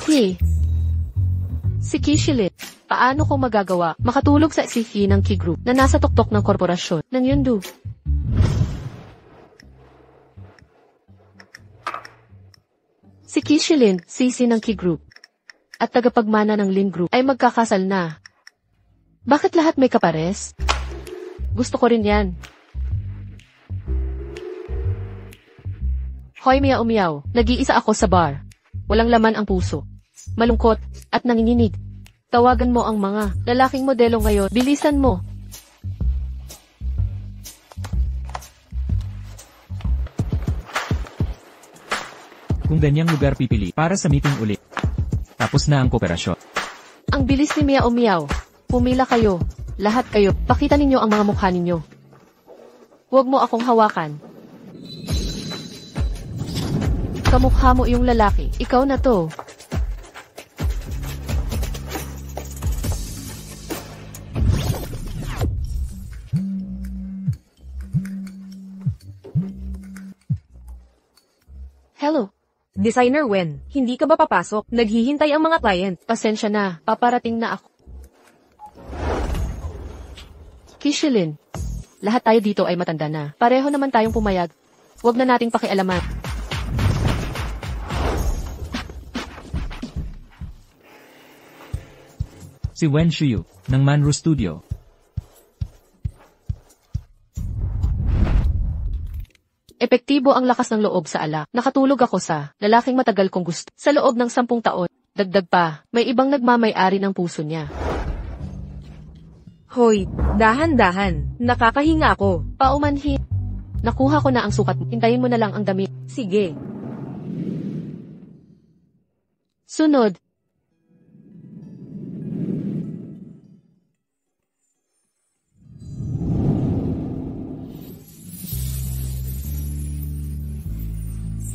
Si Kishilin. Paano ko magagawa makatulog sa CC ng Key Group na nasa tuktok ng korporasyon ng Yundu? Si Kishilin, CC ng Key Group, at tagapagmana ng Lin Group ay magkakasal na. Bakit lahat may kapares? Gusto ko rin yan. Hoy miyaw-miyaw, nag-iisa ako sa bar. Walang laman ang puso. Malungkot at nanginginig. Tawagan mo ang mga lalaking modelo ngayon. Bilisan mo. Kung ganyang lugar pipili para sa meeting ulit. Tapos na ang kooperasyon. Ang bilis ni miyaw-miyaw. Pumila kayo. Lahat kayo. Pakita ninyo ang mga mukha ninyo. Huwag mo akong hawakan. Kamukha mo yung lalaki. Ikaw na to. Hello. Designer Wen, hindi ka ba papasok? Naghihintay ang mga client. Pasensya na, paparating na ako. Kishilin, lahat tayo dito ay matanda na. Pareho naman tayong pumayag. Huwag na nating pakialaman. Si Wen Shuyu, ng Manru Studio. Epektibo ang lakas ng loob sa alak. Nakatulog ako sa lalaking matagal kong gusto. Sa loob ng 10 taon, dagdag pa, may ibang nagmamay-ari ng puso niya. Hoy, dahan-dahan. Nakakahinga ako. Paumanhin. Nakuha ko na ang sukat. Hintayin mo na lang ang damit. Sige. Sunod.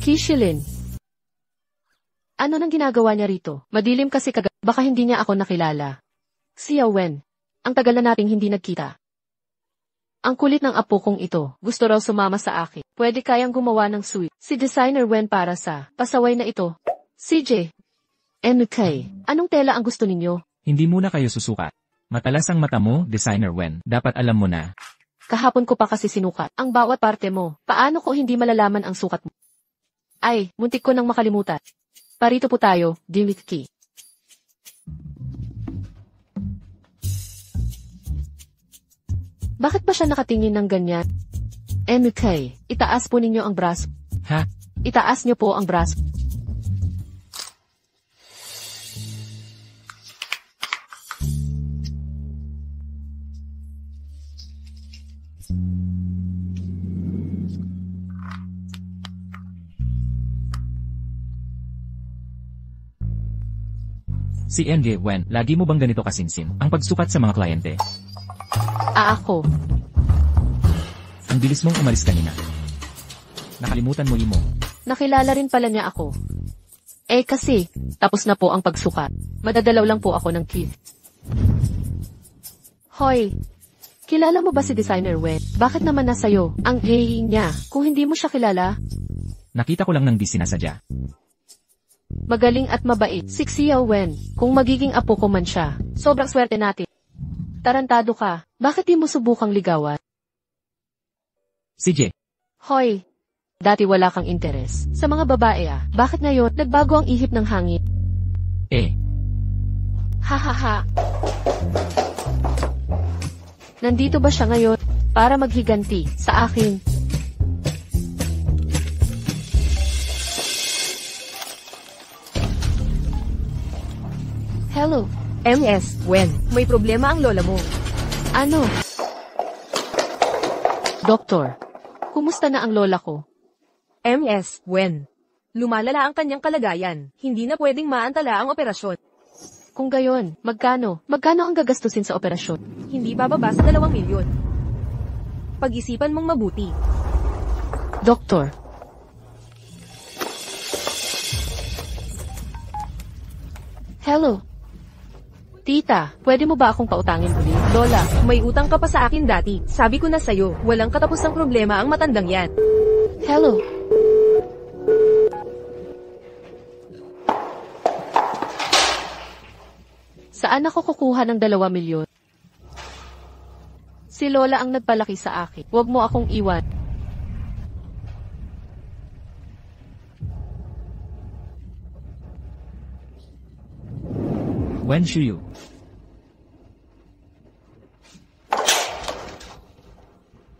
Kishilin. Ano nang ginagawa niya rito? Madilim kasi baka hindi niya ako nakilala. Si Wen. Ang tagal na nating hindi nagkita. Ang kulit ng apo kong ito. Gusto raw sumama sa akin. Pwede kayang gumawa ng suite. Si Designer Wen para sa pasaway na ito. CJ. MK. Anong tela ang gusto ninyo? Hindi muna kayo susukat. Matalas ang mata mo, Designer Wen. Dapat alam mo na. Kahapon ko pa kasi sinukat ang bawat parte mo. Paano ko hindi malalaman ang sukat mo? Ay, muntik ko nang makalimutan. Parito po tayo, Dimitri. Bakit ba siya nakatingin ng ganyan? MK, itaas po ninyo ang braso. Ha? Itaas niyo po ang braso. Si MJ Wen, lagi mo bang ganito kasinsin ang pagsukat sa mga kliyente? Ako. Ang bilis mong umalis kanina. Nakalimutan mo imo. Nakilala rin pala niya ako. Kasi, tapos na po ang pagsukat. Madadalaw lang po ako ng key. Hoy, kilala mo ba si Designer Wen? Bakit naman nasa'yo ang niya kung hindi mo siya kilala? Nakita ko lang ng di sinasadya. Magaling at mabait. Si Xiao Wen, kung magiging apo ko man siya. Sobrang swerte natin. Tarantado ka. Bakit di mo subukang ligawan? CJ. Hoy. Dati wala kang interes sa mga babae Bakit ngayon nagbago ang ihip ng hangin? Hahaha. Nandito ba siya ngayon para maghiganti sa akin? Hello. MS, Wen, may problema ang lola mo. Ano? Doktor, kumusta na ang lola ko? MS, Wen, lumalala ang kanyang kalagayan. Hindi na pwedeng maantala ang operasyon. Kung gayon, magkano ang gagastusin sa operasyon? Hindi bababa sa 2 milyon. Pag-isipan mong mabuti. Doktor. Hello. Tita, pwede mo ba akong pautangin ulit? Lola, may utang ka pa sa akin dati. Sabi ko na sa'yo, walang katapusang problema ang matandang yan. Hello. Saan ako kukuha ng 2 milyon? Si Lola ang nagpalaki sa akin. Huwag mo akong iwan. Wen Shuyu.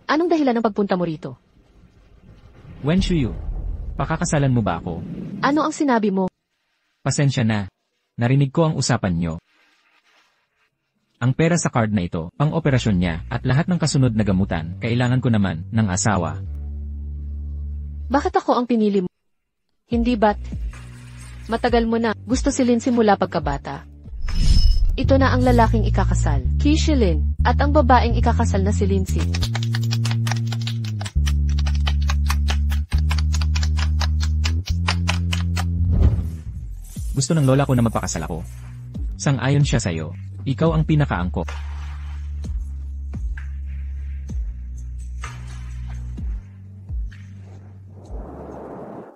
Anong dahilan ng pagpunta mo rito? Wen Shuyu. Pakakasalan mo ba ako? Ano ang sinabi mo? Pasensya na. Narinig ko ang usapan nyo. Ang pera sa card na ito, pang operasyon niya, at lahat ng kasunod na gamutan, kailangan ko naman, ng asawa. Bakit ako ang pinili mo? Hindi ba't? Matagal mo na, gusto si Lin simula pagkabata. Ito na ang lalaking ikakasal, Kishilin, at ang babaeng ikakasal na si Lindsay. Gusto ng lola ko na magpakasal ako. Sang-ayon siya sa'yo. Ikaw ang pinakaangkop.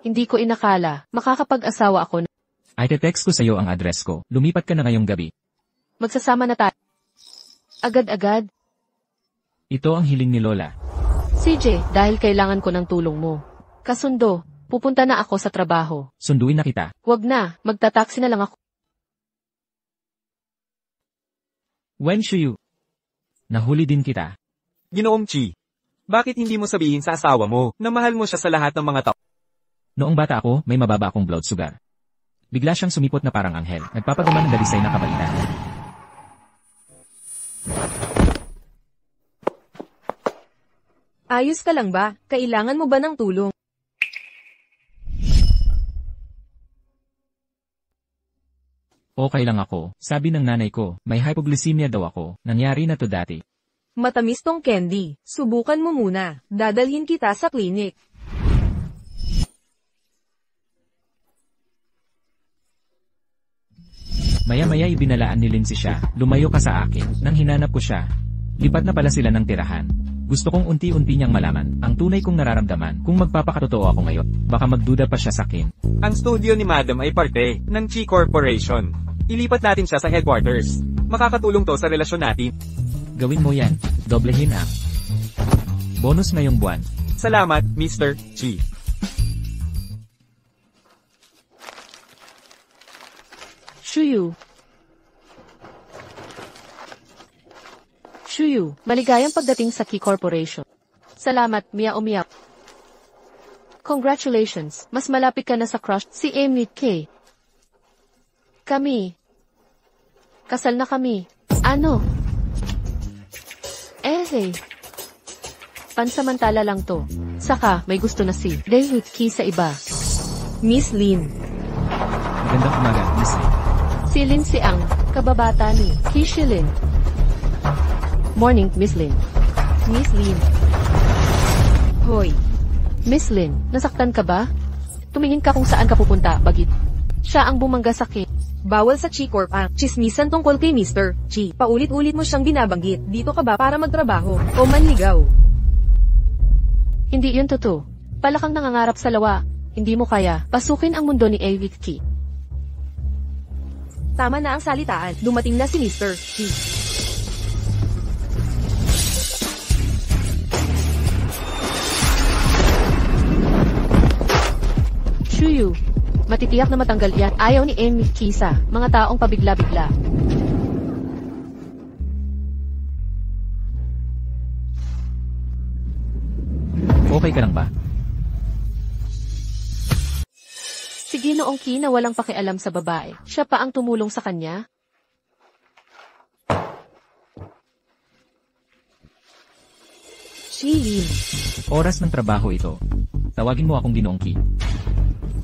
Hindi ko inakala, makakapag-asawa ako na. Ay te-text ko sa'yo ang address ko. Lumipat ka na ngayong gabi. Magsasama na tayo. Agad-agad. Ito ang hiling ni Lola. CJ, dahil kailangan ko ng tulong mo. Kasundo, pupunta na ako sa trabaho. Sunduin na kita. Wag na, magta-taxi na lang ako. Wen Shuyu. Nahuli din kita. Ginoong Chi, bakit hindi mo sabihin sa asawa mo na mahal mo siya sa lahat ng mga tao? Noong bata ako, may mababa akong blood sugar. Bigla siyang sumipot na parang anghel. Nagpapagawa ng dalisay na kabaitan. Ayos ka lang ba? Kailangan mo ba ng tulong? Okay lang ako. Sabi ng nanay ko, may hypoglycemia daw ako. Nangyari na to dati. Matamis tong candy. Subukan mo muna. Dadalhin kita sa klinik. Maya-maya ibinalaan ni Lindsay siya. Lumayo ka sa akin. Nang hinanap ko siya. Lipat na pala sila ng tirahan. Gusto kong unti-unti niyang malaman ang tunay kong nararamdaman kung magpapakatotoo ako ngayon. Baka magduda pa siya sa akin. Ang studio ni Madam ay parte ng Chi Corporation. Ilipat natin siya sa headquarters. Makakatulong to sa relasyon natin. Gawin mo yan. Doblehin ang bonus ngayong buwan. Salamat, Mr. Chi. Shuyu. Shuyu, maligayang pagdating sa Key Corporation. Salamat, Mia. Congratulations, mas malapit ka na sa crush, si Amy K. Kami. Kasal na kami. Ano? Hey. Pansamantala lang to. Saka, may gusto na si David Key sa iba. Miss Lin. Magandang umaga, Miss Lin. Si Lindsay ang kababata ni Kishilin. Morning, Miss Lin. Miss Lin. Hoy. Miss Lin, nasaktan ka ba? Tumingin ka kung saan ka pupunta, bagit. Siya ang bumangga sa akin. Bawal sa Chi Corp ang chismisan tungkol kay Mr. Chi. Paulit-ulit mo siyang binabanggit. Dito ka ba para magtrabaho o manligaw? Hindi yun totoo. Palakang nangangarap sa lawa. Hindi mo kaya pasukin ang mundo ni David Key. Tama na ang salitaan. Dumating na si Mr. Chi. Shuyu. Matitiyak na matanggal yan. Ayaw ni Amy Kisa, mga taong pabigla-bigla. Okay ka lang ba? Si Ginoong Ki na walang pakialam sa babae. Siya pa ang tumulong sa kanya? Chilin. Oras ng trabaho ito. Tawagin mo akong Ginoong Ki.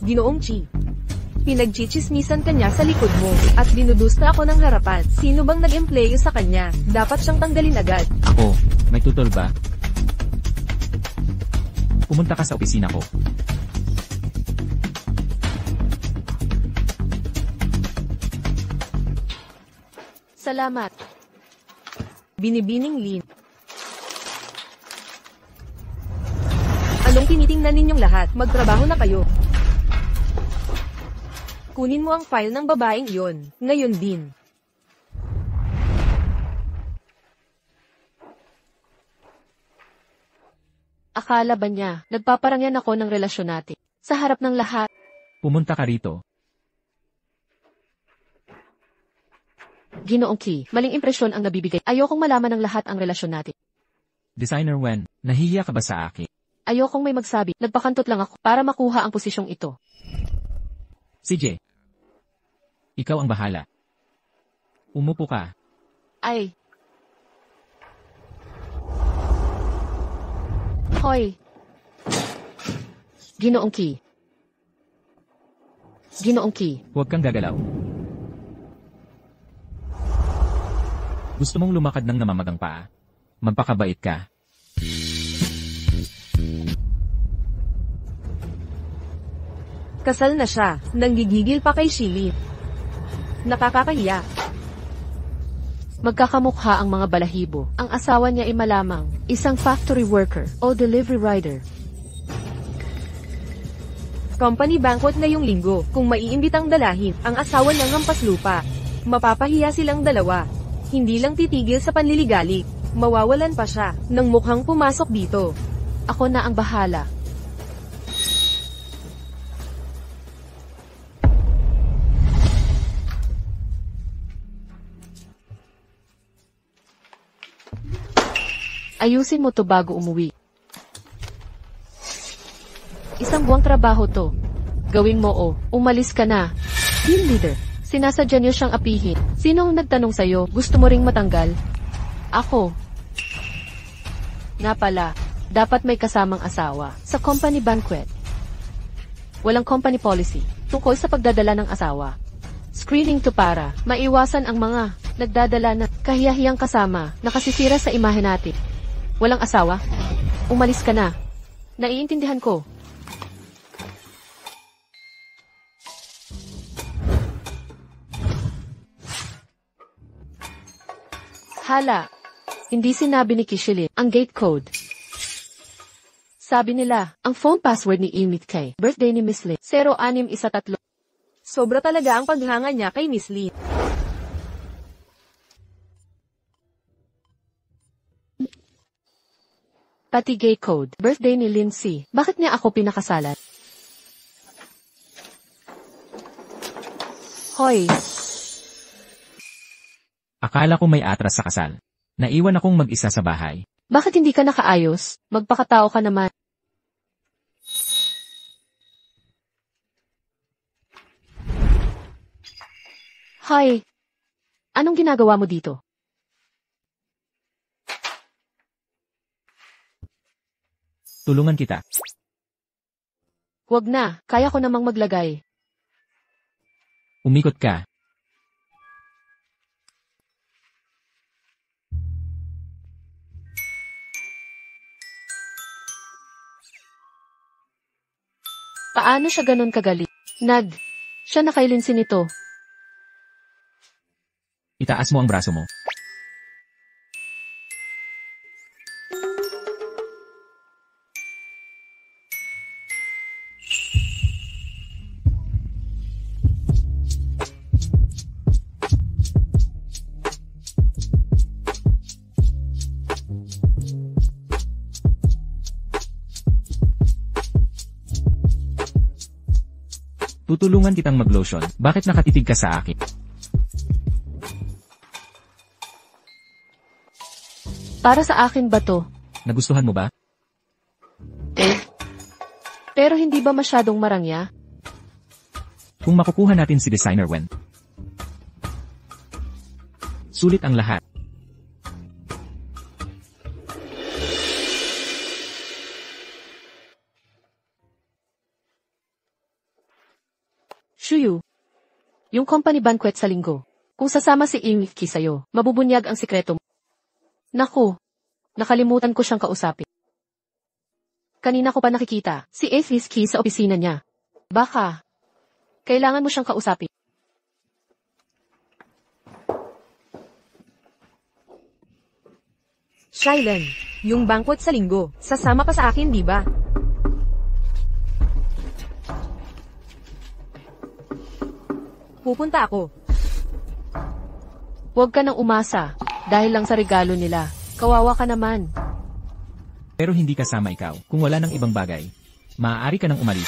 Ginoong Chi. Pinagchichismisan kanya sa likod mo, at dinudusta ako ng harapan. Sino bang nag-empleyo sa kanya? Dapat siyang tanggalin agad. Ako, may tutol ba? Pumunta ka sa opisina ko. Salamat. Binibining Lin. Anong tinitingnan ninyong lahat? Magtrabaho na kayo. Kunin mo ang file ng babaeng iyon, ngayon din. Akala ba niya, nagpaparangyan ako ng relasyon natin? Sa harap ng lahat, Pumunta ka rito. Ginoong Key, maling impresyon ang nabibigay. Ayokong malaman ng lahat ang relasyon natin. Designer Wen, nahihiya ka ba sa akin? Ayokong may magsabi, nagpakantot lang ako para makuha ang posisyong ito. CJ. Ikaw ang bahala. Umupo ka. Ay. Hoy. Ginoong Key. Ginoong Key. Huwag kang gagalaw. Gusto mong lumakad ng namamagang paa? Magpakabait ka. Kasal na siya, nanggigigil pa kay Shili. Nakakahiya. Magkakamukha ang mga balahibo. Ang asawa niya ay malamang, isang factory worker o delivery rider. Company banquet ngayong linggo, kung maiimbitang dalahin, ang asawa ng hampas lupa. Mapapahiya silang dalawa. Hindi lang titigil sa panliligalig, mawawalan pa siya, nang mukhang pumasok dito. Ako na ang bahala. Ayusin mo to bago umuwi. Isang buwang trabaho to. Gawin mo o, umalis ka na. Team leader, sinasadya niyo siyang apihin. Sino ang nagtanong sa'yo, gusto mo ring matanggal? Ako. Nga pala, dapat may kasamang asawa sa company banquet. Walang company policy tungkol sa pagdadala ng asawa. Screening to para maiwasan ang mga nagdadala na kahiyahiyang kasama na kasisira sa imahe natin. Walang asawa? Umalis ka na. Naiintindihan ko. Hala. Hindi sinabi ni Kishilin ang gate code. Sabi nila, ang phone password ni Imit kay birthday ni Miss Lin. 0613. Sobra talaga ang paghanga niya kay Miss Lee. Pati gay code, birthday ni Lindsay. Bakit niya ako pinakasalan? Hoy! Akala ko may atras sa kasal. Naiwan akong mag-isa sa bahay. Bakit hindi ka nakaayos? Magpakatao ka naman. Hi! Anong ginagawa mo dito? Tulungan kita. Huwag na, kaya ko namang maglagay. Umikot ka. Paano siya ganon kagaling? Siya na kay Lindsay nito. Itaas mo ang braso mo. Tutulungan kitang mag-lotion. Bakit nakatitig ka sa akin? Para sa akin ba to? Nagustuhan mo ba? Pero hindi ba masyadong marangya? Kung makukuha natin si Designer Wen, sulit ang lahat. Shuyu. Yung company banquet sa linggo. Kung sasama si Imiki sa'yo, mabubunyag ang sikreto mo. Naku, nakalimutan ko siyang kausapin. Kanina ko pa nakikita, si Imiki sa opisina niya. Baka, kailangan mo siyang kausapin. Shailen, yung banquet sa linggo, sasama ka sa akin di ba? Pupunta ako. Huwag ka nang umasa, dahil lang sa regalo nila. Kawawa ka naman. Pero hindi kasama ikaw. Kung wala ng ibang bagay, maaari ka nang umalis.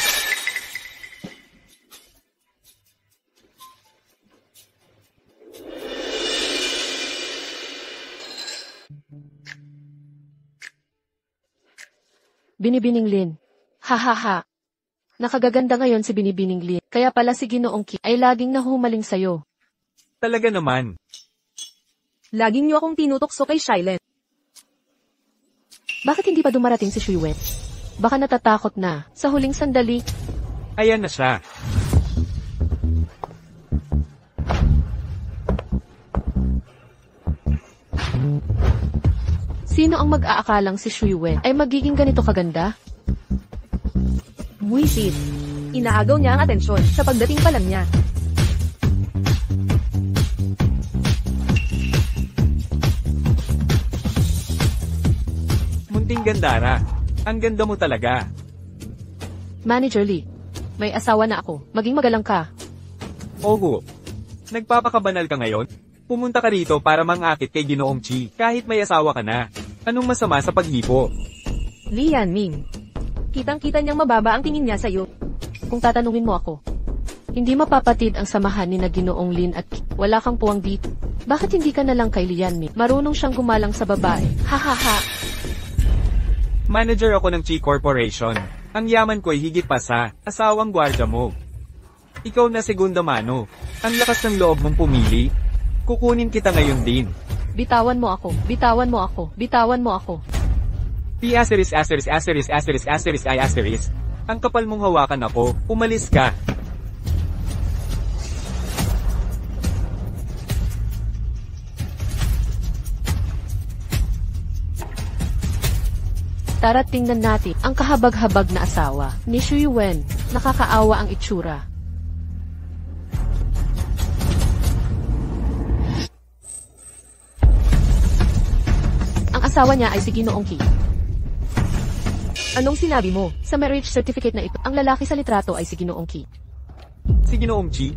Binibining Lin. Ha ha ha. Nakagaganda ngayon si Binibining Lin. Kaya pala si Ginoong Ki ay laging nahumaling sayo. Talaga naman. Laging niyo akong tinutokso kay Shailen. Bakit hindi pa dumarating si Shuiwen? Baka natatakot na. Sa huling sandali, Ayan na siya. sino ang mag-aakalang si Shuiwen ay magiging ganito kaganda? Buisit. Inaagaw niya ang atensyon sa pagdating pa lang niya. Munting Gandara. Ang ganda mo talaga. Manager Lee, may asawa na ako. Maging magalang ka. Ogo. Nagpapakabanal ka ngayon? Pumunta ka rito para mangakit kay Ginoong Chi, kahit may asawa ka na. Anong masama sa paghipo? Li Yanming. Kitang-kita niyang mababa ang tingin niya sa'yo. Kung tatanungin mo ako, hindi mapapatid ang samahan ni na Ginoong Lin at Ki. Wala kang puwang dito. Bakit hindi ka na lang kay Lianmi? Marunong siyang gumalang sa babae. Ha ha ha. Manager ako ng Chi Corporation. Ang yaman ko'y higit pa sa asawang gwardya mo. Ikaw na segunda mano. Ang lakas ng loob mong pumili. Kukunin kita ngayon din. Bitawan mo ako. Bitawan mo ako. Bitawan mo ako. P asterisk asterisk asterisk asterisk asterisk I asterisk. Ang kapal mong hawakan ako. Umalis ka. Tara't tingnan natin ang kahabag-habag na asawa ni Shuiwen. Nakakaawa ang itsura. Ang asawa niya ay si Ginoong Ki. Anong sinabi mo? Sa marriage certificate na ito, ang lalaki sa litrato ay si Ginoong Ki. Si Ginoong Chi,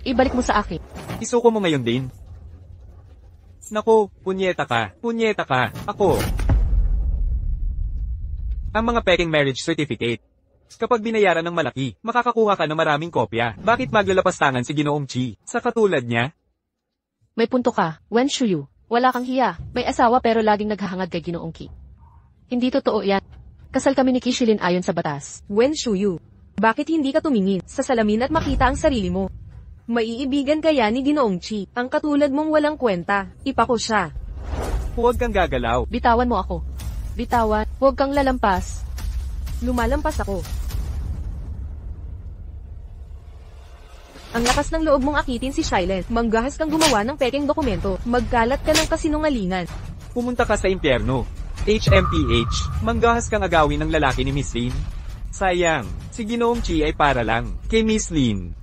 Ibalik mo sa akin. isuko mo ngayon din. Nako, punyeta ka. Punyeta ka. Ako. Ang mga peking marriage certificate. Kapag binayaran ng malaki, makakakuha ka ng maraming kopya. Bakit maglalapastangan si Ginoong Chi? Sa katulad niya? May punto ka, Wen Shuyu. Wala kang hiya. May asawa pero laging naghahangad kay Ginoong Ki. Hindi totoo yan. Kasal kami ni Kishilin ayon sa batas. Wen Shuyu. Bakit hindi ka tumingin sa salamin at makita ang sarili mo? Maiibigan kaya ni Ginoong Chi, ang katulad mong walang kwenta. Ipako siya. Huwag kang gagalaw. Bitawan mo ako. Bitawan. Huwag kang lalampas. Lumalampas ako. Ang lakas ng loob mong akitin si Shailen. Manggahas kang gumawa ng pekeng dokumento. Magkalat ka ng kasinungalingan. Pumunta ka sa impyerno. HMPH, manggahas kang agawin ng lalaki ni Miss Lin. Sayang, si Ginoong Chi ay para lang kay Miss Lin.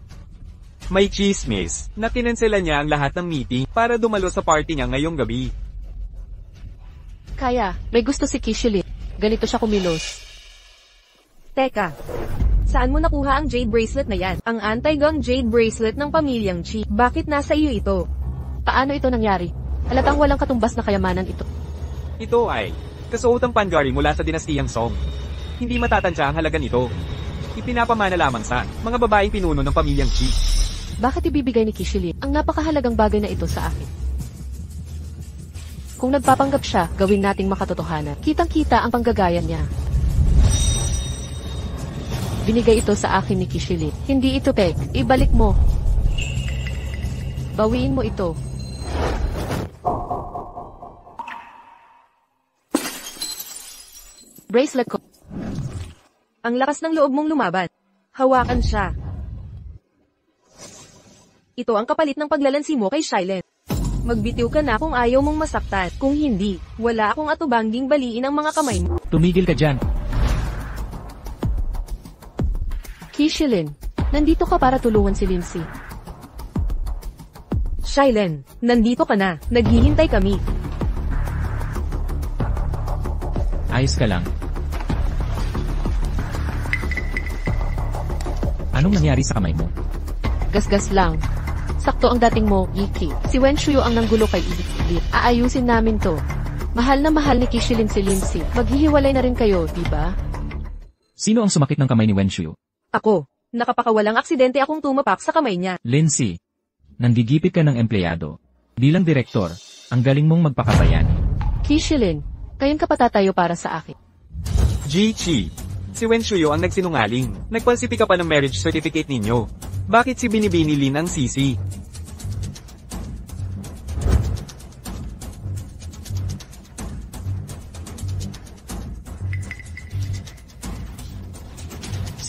May chismis na kinansela niya ang lahat ng meeting para dumalo sa party niya ngayong gabi. Kaya, may gusto si Kishilin. Ganito siya kumilos. Teka. Saan mo nakuha ang jade bracelet na yan? Ang anti-gang jade bracelet ng pamilyang Chi. Bakit nasa iyo ito? Paano ito nangyari? Halatang walang katumbas na kayamanan ito. Ito ay kasuotang pangari mula sa dinastiyang Song. Hindi matatansya ang halaga nito. Ipinapamana lamang sa mga babaeng pinuno ng pamilyang Chi. Bakit ibibigay ni Kishilin ang napakahalagang bagay na ito sa akin? Kung nagpapanggap siya, gawin nating makatotohanan. Kitang-kita ang panggagaya niya. Binigay ito sa akin ni Kishilin. Hindi ito peg. Ibalik mo. Bawiin mo ito. Bracelet ko. Ang lakas ng loob mong lumaban. Hawakan siya. Ito ang kapalit ng paglalansi mo kay Shailen. Magbitiw ka na kung ayaw mong masaktan. Kung hindi, wala akong atubangging baliin ang mga kamay mo. Tumigil ka dyan. Kishilin, nandito ka para tulungan si Lindsay. Shailen, nandito ka na. Naghihintay kami. Ayos ka lang. Anong nangyari sa kamay mo? Gasgas lang. Sakto ang dating mo, Yiki. Si Wen Shuyu ang nanggulo kay Ili. Aayusin namin to. Mahal na mahal ni Kishilin si Lindsay. Maghihiwalay na rin kayo, di ba? Sino ang sumakit ng kamay ni Wen Shuyu? Ako. Nakapakawalang aksidente akong tumapak sa kamay niya. Lindsay, nanggigipit ka ng empleyado. Bilang direktor, ang galing mong magpakabayani. Kishilin, ngayon ka patatayo para sa akin. Jichi. Si Wen Shuyo ang nagsinungaling. Nagpalsipi ka pa ng marriage certificate ninyo. Bakit si Binibini Lin ang sisi?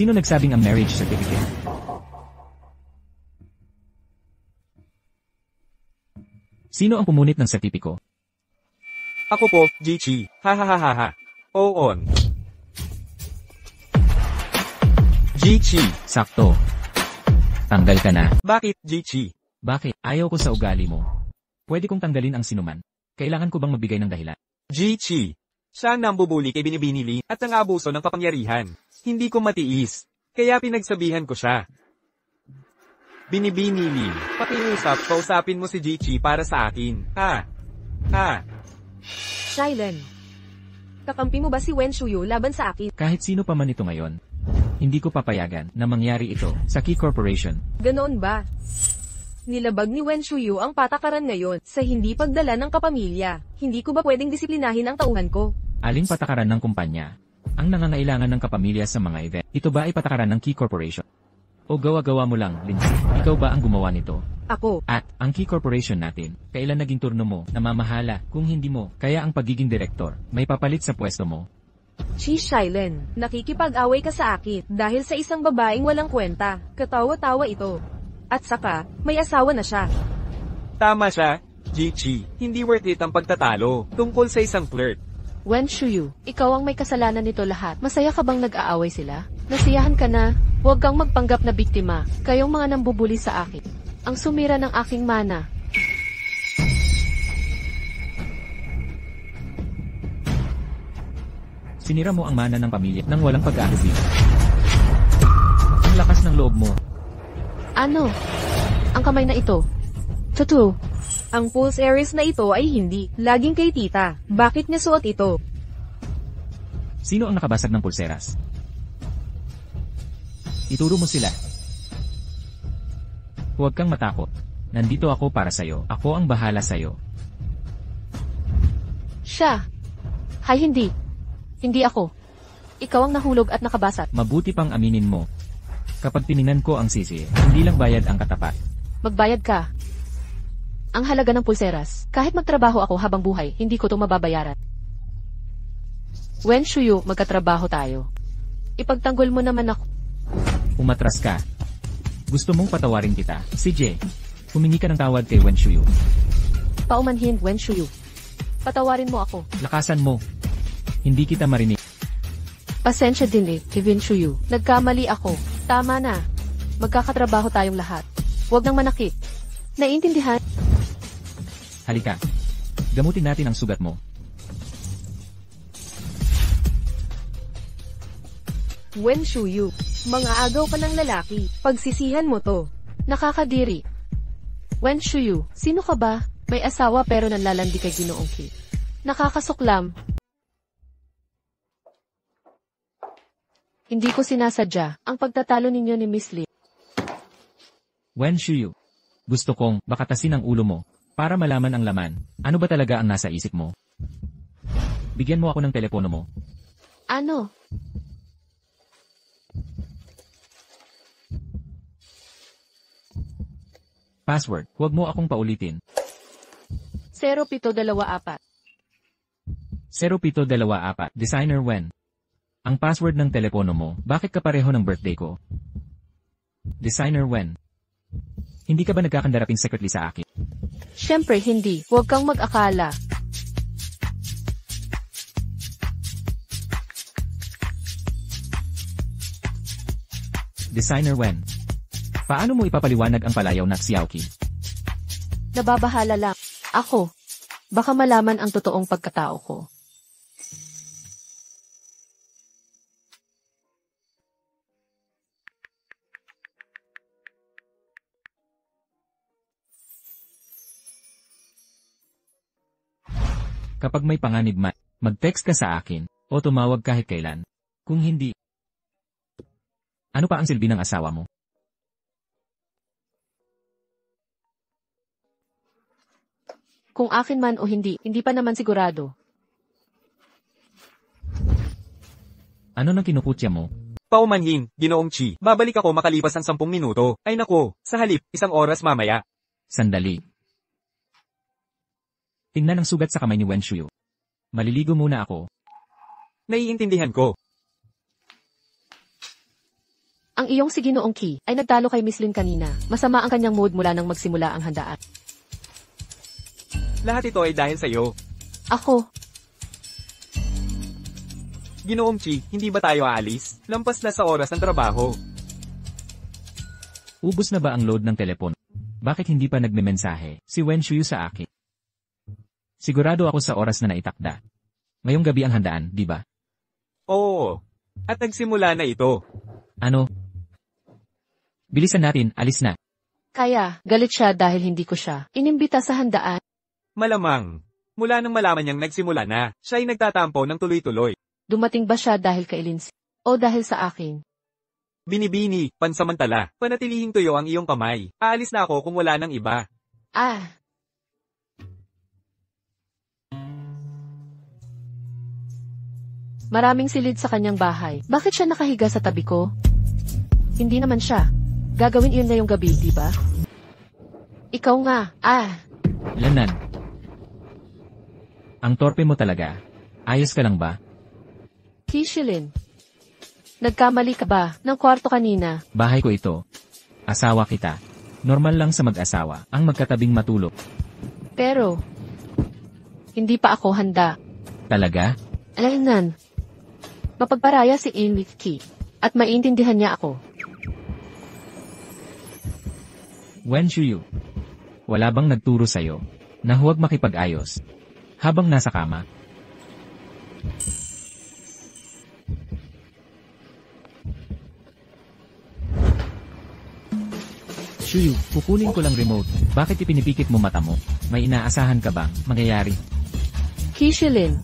Sino nagsabing ang marriage certificate? Sino ang pumunit ng sertipiko? Ako po, Jichi. Ha. Oo. Jichi. Sakto. Tanggal ka na. Bakit, Jichi? Bakit? Ayaw ko sa ugali mo. Pwede kong tanggalin ang sinuman. Kailangan ko bang magbigay ng dahilan? Jichi. Siya ang nambubuli kay Binibini Lin at nangabuso ng kapangyarihan. Hindi ko matiis. Kaya pinagsabihan ko siya. Binibini Lin, kausapin mo si Jichi para sa akin. Ha. Shailen. Kakampi mo ba si Wen Shuyu laban sa akin? Kahit sino pa man ito ngayon. Hindi ko papayagan na mangyari ito sa Key Corporation. Ganoon ba? Nilabag ni Wen Shuyu ang patakaran ngayon sa hindi pagdala ng kapamilya. Hindi ko ba pwedeng disiplinahin ang tauhan ko? Aling patakaran ng kumpanya ang nangangailangan ng kapamilya sa mga event? Ito ba ay patakaran ng Key Corporation? O gawa-gawa mo lang, Lindsay? Ikaw ba ang gumawa nito? Ako. At ang Key Corporation natin, kailan naging turno mo na mamahala kung hindi mo? Kaya ang pagiging direktor, may papalit sa pwesto mo. Shailen, nakikipag-away ka sa akin dahil sa isang babaeng walang kwenta. Katawa-tawa ito. At saka, may asawa na siya. Tama siya, Jichi. Hindi worth it ang pagtatalo tungkol sa isang flirt. Wen Shuyu, ikaw ang may kasalanan nito lahat. Masaya ka bang nag-aaway sila? Nasiyahan ka na? Huwag kang magpanggap na biktima. Kayong mga nambubuli sa akin. Ang sumira ng aking mana. Sinira mo ang mana ng pamilya nang walang pag-aakit. Ang lakas ng loob mo. Ano? Ang kamay na ito. Totoo. Ang pulse Aries na ito ay hindi. Laging kay tita. Bakit niya suot ito? Sino ang nakabasag ng pulseras? Ituro mo sila. Huwag kang matakot. Nandito ako para sa'yo. Ako ang bahala sa'yo. Siya. Hay hindi. Hindi ako. Ikaw ang nahulog at nakabasag. Mabuti pang aminin mo. Kapag tiningnan ko ang sisi, hindi lang bayad ang katapat. Magbayad ka. Ang halaga ng pulseras. Kahit magtrabaho ako habang buhay, hindi ko ito mababayaran. Wen Shuyu, magkatrabaho tayo. Ipagtanggol mo naman ako. Umatras ka. Gusto mong patawarin kita. CJ, humingi ka ng tawad kay Wen Shuyu. Paumanhin, Wen Shuyu. Patawarin mo ako. Lakasan mo. Hindi kita marinig. Pasensya din Wen Shuyu. Nagkamali ako. Tama na. Magkakatrabaho tayong lahat. Huwag nang manakit. Naiintindihan? Halika. Gamutin natin ang sugat mo. Wen Shuyu, mga agaw ka ng lalaki. Pagsisihan mo to. Nakakadiri. Wen Shuyu, sino ka ba? May asawa pero nanlalandi kay Ginoong Ki. Nakakasuklam. Hindi ko sinasadya ang pagtatalo ninyo ni Miss Lee. Wen Shuyu, gusto kong bakatasin ang ulo mo para malaman ang laman. Ano ba talaga ang nasa isip mo? Bigyan mo ako ng telepono mo. Ano? Password, huwag mo akong paulitin. 0724. 0724, Designer Wen. Ang password ng telepono mo, bakit kapareho ng birthday ko? Designer Wen. Hindi ka ba nagkakandaraping secretly sa akin? Siyempre hindi. Huwag kang mag-akala. Designer Wen. Paano mo ipapaliwanag ang palayaw na Xiaoqi? Nababahala lang. Ako. Baka malaman ang totoong pagkatao ko. Kapag may panganib mag-text ka sa akin, o tumawag kahit kailan. Kung hindi, ano pa ang silbi ng asawa mo? Kung akin man o hindi pa naman sigurado. Ano nang kinukutya mo? Paumanhin, Ginoong Chi. Babalik ako makalipas ang 10 minuto. Ay nako, sa halip, 1 oras mamaya. Sandali. Tingnan ang sugat sa kamay ni Wen Shuyu. Maliligo muna ako. Naiintindihan ko. Ang iyong si Ginoong Ki ay nagtalo kay Miss Lin kanina. Masama ang kanyang mood mula nang magsimula ang handaan. Lahat ito ay dahil sa iyo. Ako, Ginoong Chi, hindi ba tayo aalis? Lampas na sa oras ng trabaho. Ubus na ba ang load ng telepon? Bakit hindi pa nagmemensahe si Wen Shuyu sa akin? Sigurado ako sa oras na naitakda. Ngayong gabi ang handaan, di ba? Oo. At nagsimula na ito. Ano? Bilisan natin, alis na. kaya, galit siya dahil hindi ko siya inimbita sa handaan. Malamang. Mula nang malaman niyang nagsimula na, siya ay nagtatampo ng tuloy-tuloy. Dumating ba siya dahil kay Lindsay? O dahil sa akin? Binibini, pansamantala. Panatilihing tuyo ang iyong kamay. Aalis na ako kung wala nang iba. Ah! Maraming silid sa kanyang bahay. Bakit siya nakahiga sa tabi ko? Hindi naman siya. Gagawin iyon ngayong gabi, di ba? Ikaw nga. Ah! Lanan. Ang torpe mo talaga. Ayos ka lang ba? Kishilin. Nagkamali ka ba ng kwarto kanina? Bahay ko ito. Asawa kita. Normal lang sa mag-asawa ang magkatabing matulog. Pero, hindi pa ako handa. Talaga? Alaynan. Mapagparaya si Inlit Ki. At maintindihan niya ako. Wen Shuyu. Wala bang nagturo sa'yo na huwag makipag-ayos habang nasa kama? Shuyu, kukunin ko lang remote. Bakit ipinipikit mo mata mo? May inaasahan ka bang mangyayari? Kishilin.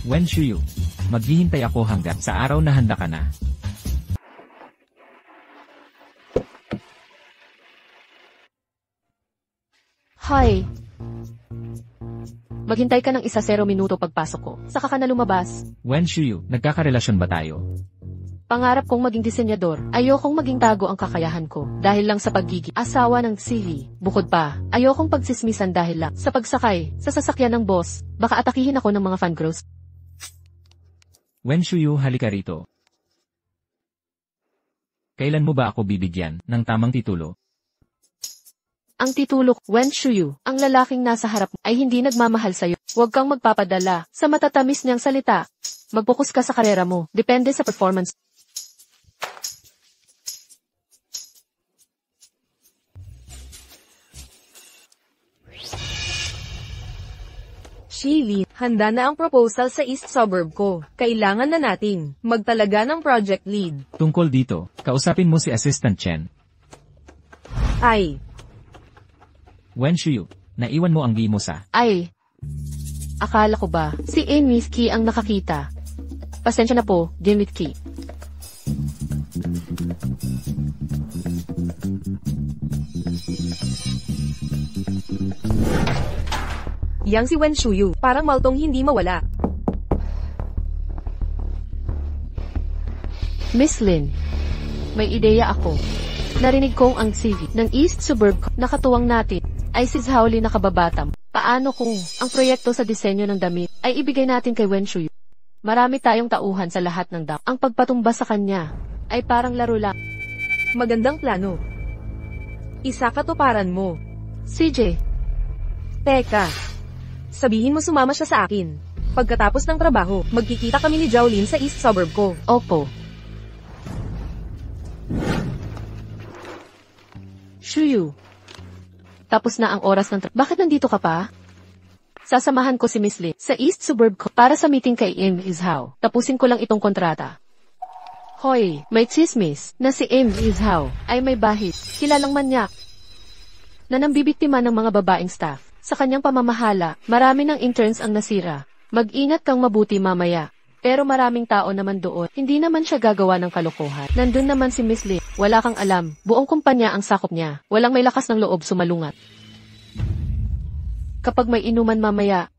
Wen Shuyu, maghihintay ako hanggat sa araw na handa ka na. Hi. Maghintay ka ng 1-0 minuto pagpasok ko. Saka ka na lumabas. Wen Shuyu, nagkakarelasyon ba tayo? Pangarap kong maging disenyador. Ayokong maging tago ang kakayahan ko. Dahil lang sa pagiging asawa ng sili. Bukod pa, ayokong pagsismisan dahil lang sa pagsakay sa sasakyan ng boss. Baka atakihin ako ng mga fan girls. Wen Shuyu, halika rito. Kailan mo ba ako bibigyan ng tamang titulo? Ang titulo, Wen Shuyu, ang lalaking nasa harap ay hindi nagmamahal sa'yo. Huwag kang magpapadala sa matatamis niyang salita. Mag-focus ka sa karera mo. Depende sa performance. Shilin, handa na ang proposal sa East Suburb ko. Kailangan na natin magtalaga ng project lead. Tungkol dito, kausapin mo si Assistant Chen. Ay, Wen Shuyu, naiwan mo ang mo sa... Ay, akala ko ba si Inlit Ki ang nakakita? Pasensya na po, Inlit Ki. yang si Wen Shuyu, parang maltong hindi mawala. Miss Lin, may ideya ako. Narinig kong ang CV ng East Suburb nakatuwang natin ay si Zhaoli na kababatam. Paano kung ang proyekto sa disenyo ng damit ay ibigay natin kay Wen Shuyu? Marami tayong tauhan sa lahat ng dam. Ang pagpatumba sa kanya ay parang laro lang. Magandang plano. Isa katuparan mo. CJ, Teka. Sabihin mo sumama siya sa akin. Pagkatapos ng trabaho, magkikita kami ni Jolin sa East Suburb ko. opo. Shuyu. Tapos na ang oras ng Bakit nandito ka pa? Sasamahan ko si Miss Lin sa East Suburb ko para sa meeting kay Im Izhao. Tapusin ko lang itong kontrata. Hoy, may chismis na si Im Izhao ay may bahid, kilalang manyak, na nambibiktima ng mga babaeng staff Sa kanyang pamamahala, marami ng interns ang nasira. Mag-ingat kang mabuti mamaya. Pero maraming tao naman doon, hindi naman siya gagawa ng kalokohan. Nandun naman si Miss Lin, wala kang alam, buong kumpanya ang sakop niya, walang may lakas ng loob sumalungat. Kapag may inuman mamaya,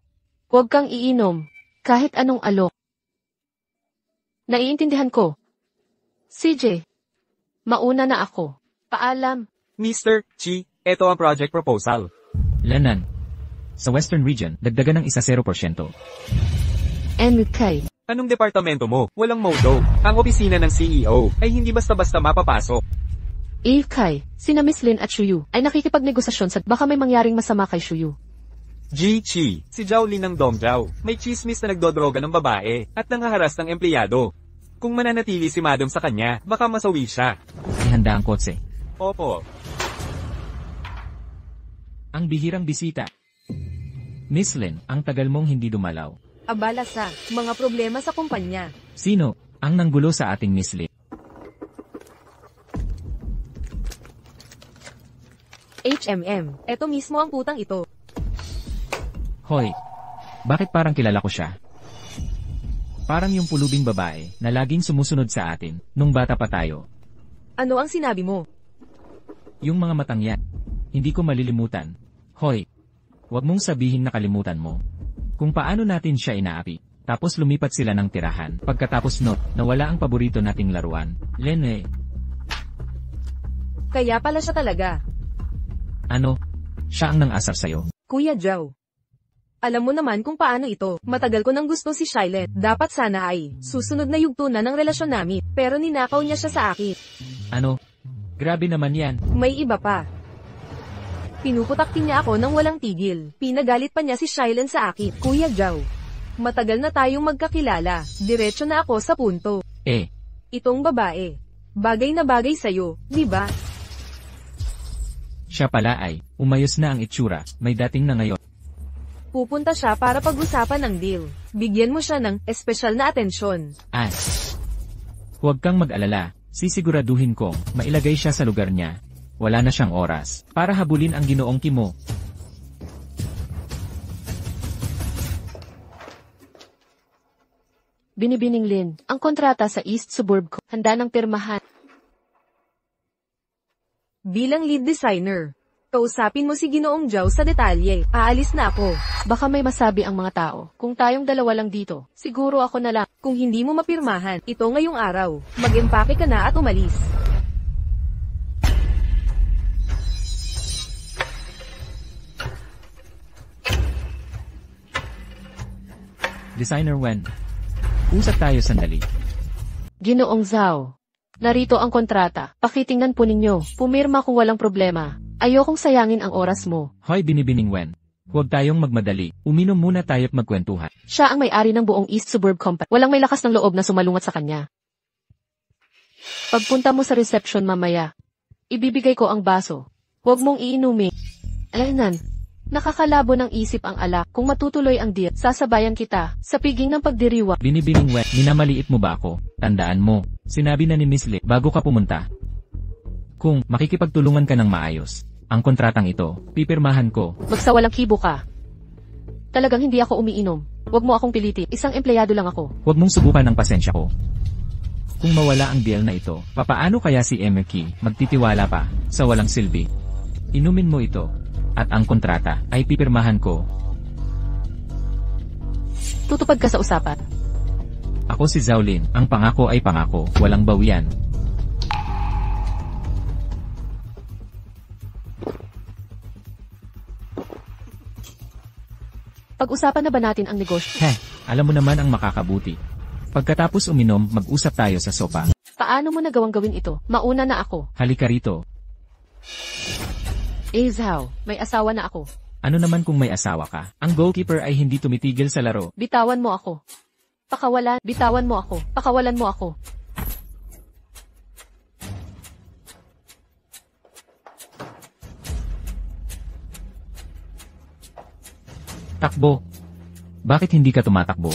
huwag kang iinom, kahit anong alok. Naiintindihan ko. CJ, mauna na ako. Paalam. Mr. Chi, ito ang project proposal. Lenan. Sa Western Region, dagdagan ng 0%. MK. Anong departamento mo? Walang modo. Ang opisina ng CEO ay hindi basta-basta mapapasok. Ikay, sina Miss Lin at Shuyu ay nakikipagnegosasyon sa baka may mangyaring masama kay Shuyu. Chi, si Zhao Lin ng Dongjiao, may chismis na nagdodroga ng babae at nangaharas ng empleyado. Kung mananatili si Madam sa kanya, baka masawi siya. Ihanda ang kotse. Opo. Ang bihirang bisita. Miss Lin, ang tagal mong hindi dumalaw. Abala sa mga problema sa kumpanya. Sino ang nanggulo sa ating Miss Lin? HMM, eto mismo ang putang ito. Hoy, bakit parang kilala ko siya? Parang yung pulubing babae na laging sumusunod sa atin nung bata pa tayo. Ano ang sinabi mo? Yung mga matang yan, hindi ko malilimutan. Hoy, wag mong sabihin na kalimutan mo. Kung paano natin siya inaapi, tapos lumipat sila ng tirahan. Pagkatapos nawala ang paborito nating laruan, Lene. Kaya pala siya talaga. Ano? Siya ang nang-asar sa'yo? Kuya Zhao. Alam mo naman kung paano ito. Matagal ko nang gusto si Shailen. Dapat sana ay susunod na yugto na ng relasyon namin. Pero ninakaw niya siya sa akin. Ano? Grabe naman yan. May iba pa. Pinuputaktin niya ako nang walang tigil. Pinagalit pa niya si Shailen sa akin. Kuya Zhao. Matagal na tayong magkakilala. Diretso na ako sa punto. Itong babae. Bagay na bagay sa'yo, di ba? Siya pala ay, umayos na ang itsura, may dating na ngayon. Pupunta siya para pag-usapan ng deal. Bigyan mo siya ng espesyal na atensyon. Huwag kang mag-alala, sisiguraduhin kong mailagay siya sa lugar niya. Wala na siyang oras para habulin ang ginoong Kimo. Binibining Lin, ang kontrata sa East Suburb ko, handa ng pirmahan. Bilang lead designer, kausapin mo si Ginoong Zhao sa detalye. Aalis na ako. Baka may masabi ang mga tao. Kung tayong dalawa lang dito, siguro ako na lang. Kung hindi mo mapirmahan, ito ngayong araw. Mag-empake ka na at umalis. Designer Wen. Usap tayo sandali. Ginoong Zhao. Narito ang kontrata. Pakitingnan po ninyo. Pumirma kung walang problema. Ayokong sayangin ang oras mo. Hoy binibining Wen. Huwag tayong magmadali. Uminom muna tayo't magkwentuhan. Siya ang may-ari ng buong East Suburb Company. Walang may lakas ng loob na sumalungat sa kanya. Pagpunta mo sa reception mamaya, ibibigay ko ang baso. Huwag mong iinumin. Alanan. Nakakalabo ng isip ang alak. Kung matutuloy ang deal, sasabayan kita sa piging ng pagdiriwa. Binibining Wen, minamaliit mo ba ako? Tandaan mo, sinabi na ni Miss Lee bago ka pumunta. Kung makikipagtulungan ka ng maayos, ang kontratang ito, pipirmahan ko. Magsawalang kibo ka. Talagang hindi ako umiinom. Huwag mo akong pilitin. Isang empleyado lang ako. Huwag mong subukan ng pasensya ko. Kung mawala ang deal na ito, papaano kaya si Emerki magtitiwala pa sa walang silbi? Inumin mo ito. At ang kontrata ay pipirmahan ko. Tutupad ka sa usapan. Ako si Zhao Lin, ang pangako ay pangako, walang bawian. Pag-usapan na ba natin ang negosyo? Alam mo naman ang makakabuti. Pagkatapos uminom, mag-usap tayo sa sopa. Paano mo nagawang gawin ito? Mauna na ako. Halika rito. Zhao, may asawa na ako. Ano naman kung may asawa ka? Ang goalkeeper ay hindi tumitigil sa laro. Bitawan mo ako. Bitawan mo ako. Pakawalan mo ako. Takbo. Bakit hindi ka tumatakbo?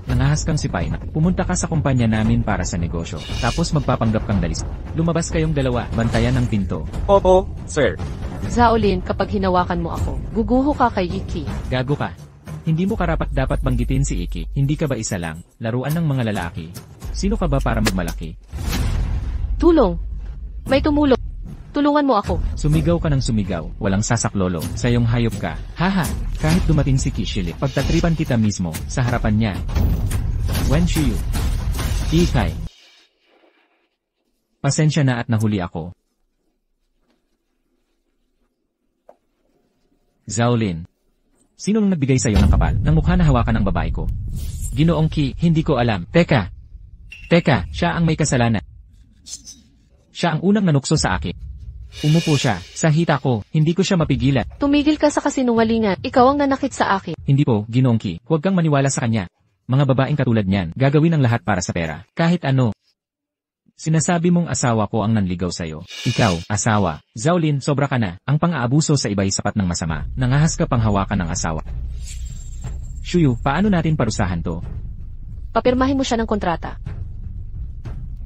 Nangahas kang sipay na. Pumunta ka sa kumpanya namin para sa negosyo. Tapos magpapanggap kang dalis. Lumabas kayong dalawa, bantayan ang pinto. Opo, sir. Zaolin, kapag hinawakan mo ako, guguho ka kay Iki. Gago ka. Hindi mo karapat-dapat banggitin si Iki. Hindi ka ba isa lang, laruan ng mga lalaki? Sino ka ba para magmalaki? Tulong! May tumulong. Tulungan mo ako. Sumigaw ka ng sumigaw, walang sasaklolo, sayong hayop ka. Haha, kahit dumating si Kishili, pagtatripan kita mismo, sa harapan niya. Wen Shuyu. Ikai. Pasensya na at nahuli ako. Zaolin. Sinong nagbigay sa'yo ng kapal, ng mukha na hawakan ang babae ko? Ginoong Ki, hindi ko alam. Teka, siya ang may kasalanan. Siya ang unang nanukso sa akin. Umupo siya, sa hita ko, hindi ko siya mapigilan. Tumigil ka sa kasinungalingan, ikaw ang nanakit sa akin. Hindi po, Ginoong Ki, huwag kang maniwala sa kanya. Mga babaeng katulad niyan, gagawin ang lahat para sa pera, kahit ano. Sinasabi mong asawa ko ang nanligaw sa'yo. Ikaw, asawa. Zaolin, sobra ka na. Ang pang-aabuso sa iba'y sapat ng masama. Nangahas ka pang hawakan ng asawa. Shuyu, paano natin parusahan to? Papirmahin mo siya ng kontrata.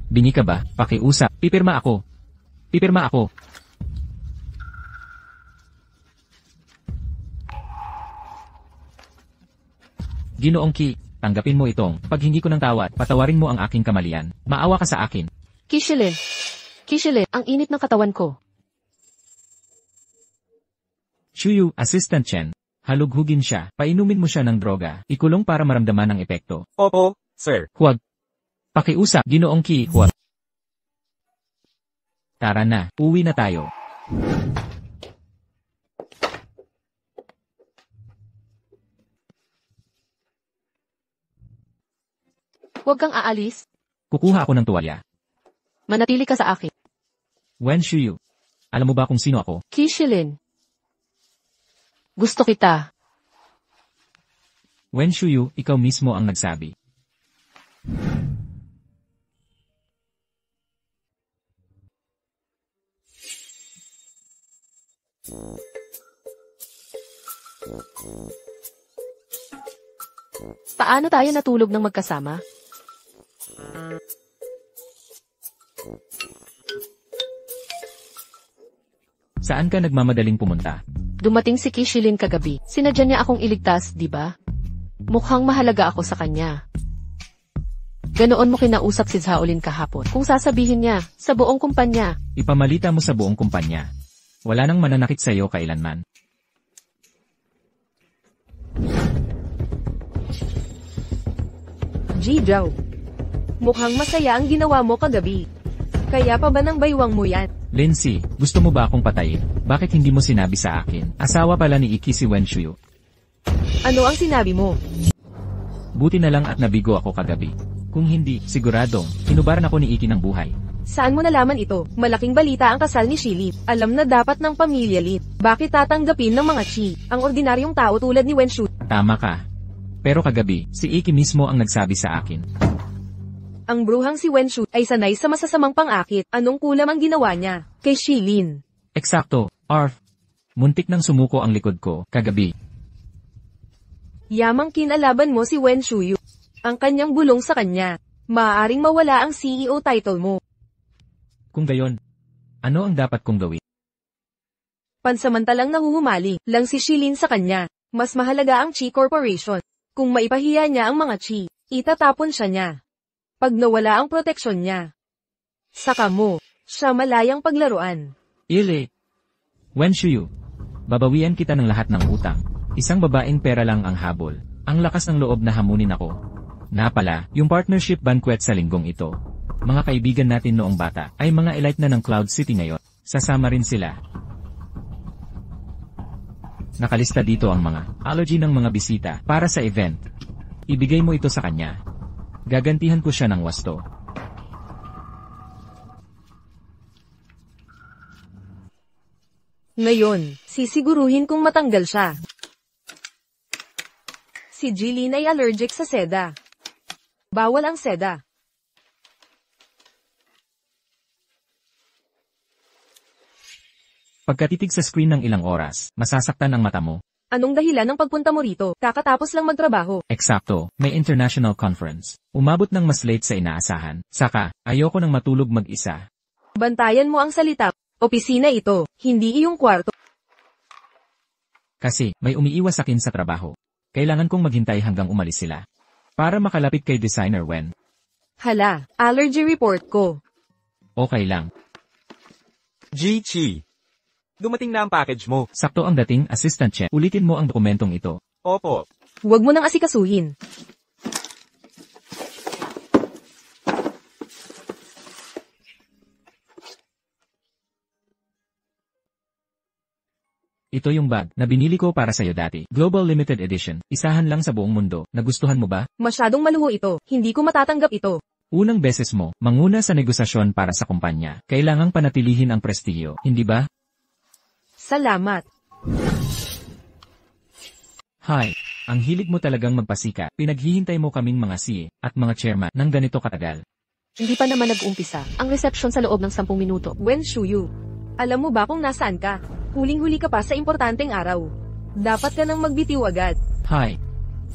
Bingi ka ba? Pakiusap. Pipirma ako. Ginoong Ki, tanggapin mo itong, pag hingi ko ng tawad, patawarin mo ang aking kamalian. Maawa ka sa akin. Kishilin, ang init ng katawan ko. Shuyu, Assistant Chen. Halughugin siya, painumin mo siya ng droga, ikulong para maramdaman ang epekto. Opo, sir. Huwag. Pakiusap, Ginoong Ki, huwag. Tara na, uwi na tayo. Huwag kang aalis. Kukuha ako ng tuwalya. Manatili ka sa akin. Wen Shuyu. Alam mo ba kung sino ako? Kishilin. Gusto kita. Wen Shuyu, ikaw mismo ang nagsabi. Paano tayo natulog ng magkasama? Saan ka nagmamadaling pumunta? Dumating si Kishilin kagabi. Sinadya niya akong iligtas, di ba? Mukhang mahalaga ako sa kanya. Ganoon mo kinausap si Zaolin kahapon. Kung sasabihin niya, sa buong kumpanya. Ipamalita mo sa buong kumpanya. Wala nang mananakit sa iyo kailanman. Jijaw. Mukhang masaya ang ginawa mo kagabi. Kaya pa ba nang baywang mo yan? Lindsay, gusto mo ba akong patayin? Bakit hindi mo sinabi sa akin? Asawa pala ni Iki si Wen Shuyu. Ano ang sinabi mo? Buti na lang at nabigo ako kagabi. Kung hindi, siguradong, hinubaran ako ni Iki ng buhay. Saan mo nalaman ito? Malaking balita ang kasal ni Shilin. Alam na dapat ng pamilya Lin. Bakit tatanggapin ng mga Chi? Ang ordinaryong tao tulad ni Wen Shu. Tama ka. Pero kagabi, si Iki mismo ang nagsabi sa akin. Ang bruhang si Wen Shu ay sanay sa masasamang pang-akit. Anong kulam ang ginawa niya kay Shilin? Eksakto, Arf. Muntik nang sumuko ang likod ko, kagabi. Yamang kinalaban mo si Wen Shuyu. Ang kanyang bulong sa kanya. Maaaring mawala ang CEO title mo. Kung gayon, ano ang dapat kong gawin? Pansamantalang nahuhumali lang si Shilin sa kanya. Mas mahalaga ang Chi Corporation. Kung maipahiya niya ang mga Chi, itatapon siya niya. Pag nawala ang proteksyon niya, saka mo siya malayang paglaruan. Ile. Wen Shuyu. Babawian kita ng lahat ng utang. Isang babaeng pera lang ang habol. Ang lakas ng loob na hamunin ako. Napala, yung partnership banquet sa linggong ito. Mga kaibigan natin noong bata ay mga elite na ng Cloud City ngayon. Sasama rin sila. Nakalista dito ang mga allergy ng mga bisita para sa event. Ibigay mo ito sa kanya. Gagantihan ko siya ng wasto. Ngayon, sisiguruhin kong matanggal siya. Si Jilin ay allergic sa seda. Bawal ang seda. Pagkatitig sa screen ng ilang oras, masasaktan ang mata mo. Anong dahilan ng pagpunta mo rito? Kakatapos lang magtrabaho. Eksakto, may international conference. Umabot ng mas late sa inaasahan. Saka, ayoko nang matulog mag-isa. Bantayan mo ang salita. Opisina ito, hindi iyong kwarto. Kasi, may umiiwas akin sa trabaho. Kailangan kong maghintay hanggang umalis sila. Para makalapit kay Designer Wen. Hala, allergy report ko. Okay lang. G-Chi. Dumating na ang package mo. Sakto ang dating, Assistant Chen. Ulitin mo ang dokumentong ito. Opo. Huwag mo nang asikasuhin. Ito yung bag na binili ko para sa'yo dati. Global Limited Edition. Isahan lang sa buong mundo. Nagustuhan mo ba? Masyadong maluho ito. Hindi ko matatanggap ito. Unang beses mo, manguna sa negosasyon para sa kumpanya. Kailangang panatilihin ang prestigiyo, hindi ba? Salamat. Hi. Ang hilig mo talagang magpasika. Pinaghihintay mo kaming mga CA at mga chairman ng ganito katagal. Hindi pa naman nag-uumpisa. Ang reception sa loob ng 10 minuto. Wen Shuyu. Alam mo ba kung nasaan ka? Huling-huli ka pa sa importanteng araw. Dapat ka nang magbitiw agad. Hi.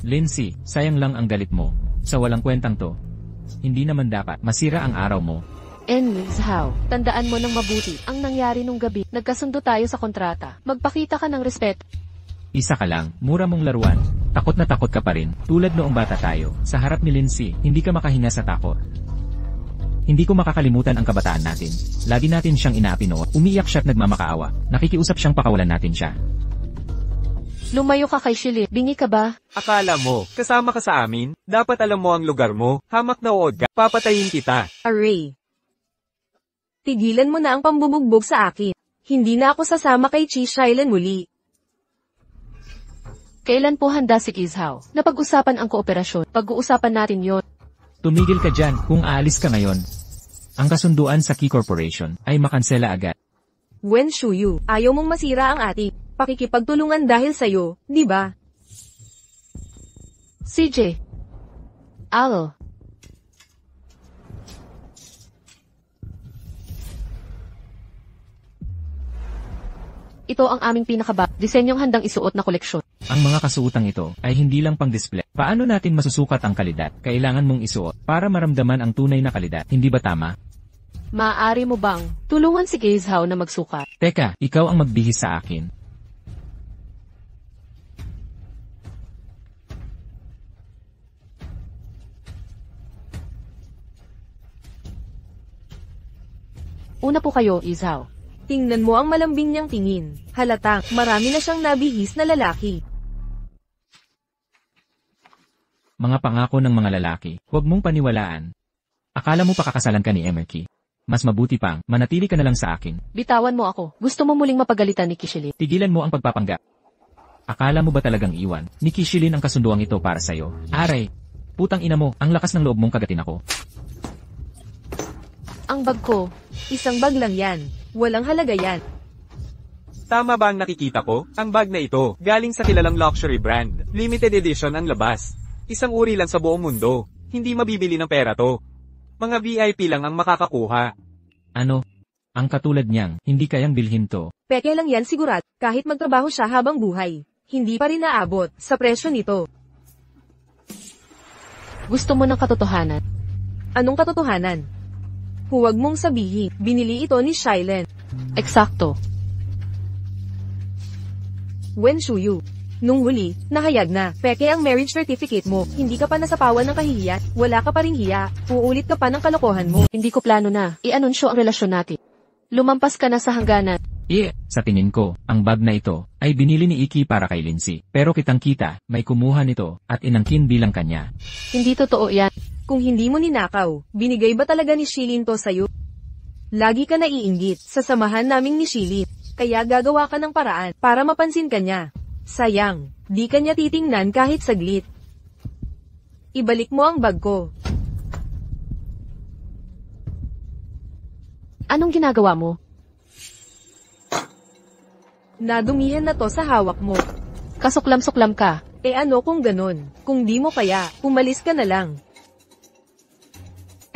Lindsay, sayang lang ang galit mo. Sa walang kwentang to. Hindi naman dapat masira ang araw mo. Ms. Hao, tandaan mo ng mabuti ang nangyari nung gabi. Nagkasundo tayo sa kontrata. Magpakita ka ng respeto. Isa ka lang, mura mong laruan. Takot na takot ka pa rin. Tulad noong bata tayo, sa harap ni Lindsay, hindi ka makahinga sa takot. Hindi ko makakalimutan ang kabataan natin. Lagi natin siyang inaapi noon. Umiiyak siya at nagmamakaawa. Nakikiusap siyang pakawalan natin siya. Lumayo ka kay Shili. Bingi ka ba? Akala mo, kasama ka sa amin? Dapat alam mo ang lugar mo. Hamak na uod ka. Papatayin kita. Array. Tigilan mo na ang pambubugbog sa akin. Hindi na ako sasama kay Chi Shailan muli. Kailan po handa si Izhao? Napag-usapan ang kooperasyon. Pag-uusapan natin yon. Tumigil ka dyan kung aalis ka ngayon. Ang kasunduan sa Key Corporation ay makansela agad. Wen Shuyu, ayaw mong masira ang ating pakikipagtulungan dahil sa'yo, di ba? CJ. Al. Ito ang aming disenyong handang isuot na koleksyon. Ang mga kasuotang ito ay hindi lang pang-display. Paano natin masusukat ang kalidad? Kailangan mong isuot para maramdaman ang tunay na kalidad. Hindi ba tama? Maaari mo bang tulungan si Izhao na magsukat? Teka, ikaw ang magbihis sa akin. Una po kayo, Izhao. Tingnan mo ang malambing niyang tingin. Halatang, marami na siyang nabihis na lalaki. Mga pangako ng mga lalaki, huwag mong paniwalaan. Akala mo pakakasalan ka ni Emerki. Mas mabuti pang, manatili ka na lang sa akin. Bitawan mo ako. Gusto mo muling mapagalitan ni Kishilin. Tigilan mo ang pagpapanggap. Akala mo ba talagang iwan ni Kishilin ang kasunduang ito para sa'yo? Aray! Putang ina mo, ang lakas ng loob mong kagatin ako. Ang bag ko. Isang bag lang yan. Walang halaga yan. Tama ba ang nakikita ko? Ang bag na ito, galing sa kilalang luxury brand. Limited edition ang labas. Isang uri lang sa buong mundo. Hindi mabibili ng pera to. Mga VIP lang ang makakakuha. Ano? Ang katulad niyang, hindi kayang bilhin to. Peke lang yan sigurat, kahit magtrabaho siya habang buhay. Hindi pa rin naabot sa presyo nito. Gusto mo ng katotohanan? Anong katotohanan? Huwag mong sabihin, binili ito ni Shailan. Eksakto. Wen Shuyu. Nung huli, nahayag na, peke ang marriage certificate mo, hindi ka pa nasapawan ng kahihiyan, wala ka pa ring hiya, uulit ka pa ng kalokohan mo. Hindi ko plano na, i-anunsyo ang relasyon natin. Lumampas ka na sa hangganan. Sa tingin ko, ang bag na ito, ay binili ni Iki para kay Lindsay. Pero kitang-kita, may kumuha nito, at inangkin bilang kanya. Hindi totoo yan. Kung hindi mo ninakaw, binigay ba talaga ni Shilin to sa'yo? Lagi ka naiinggit sa samahan naming ni Shilin, kaya gagawa ka ng paraan para mapansin ka niya. Sayang, di ka niya titingnan kahit saglit. Ibalik mo ang bag ko. Anong ginagawa mo? Nadumihan na to sa hawak mo. Kasuklam-suklam ka. Ano kung ganon? Kung di mo kaya, umalis ka na lang.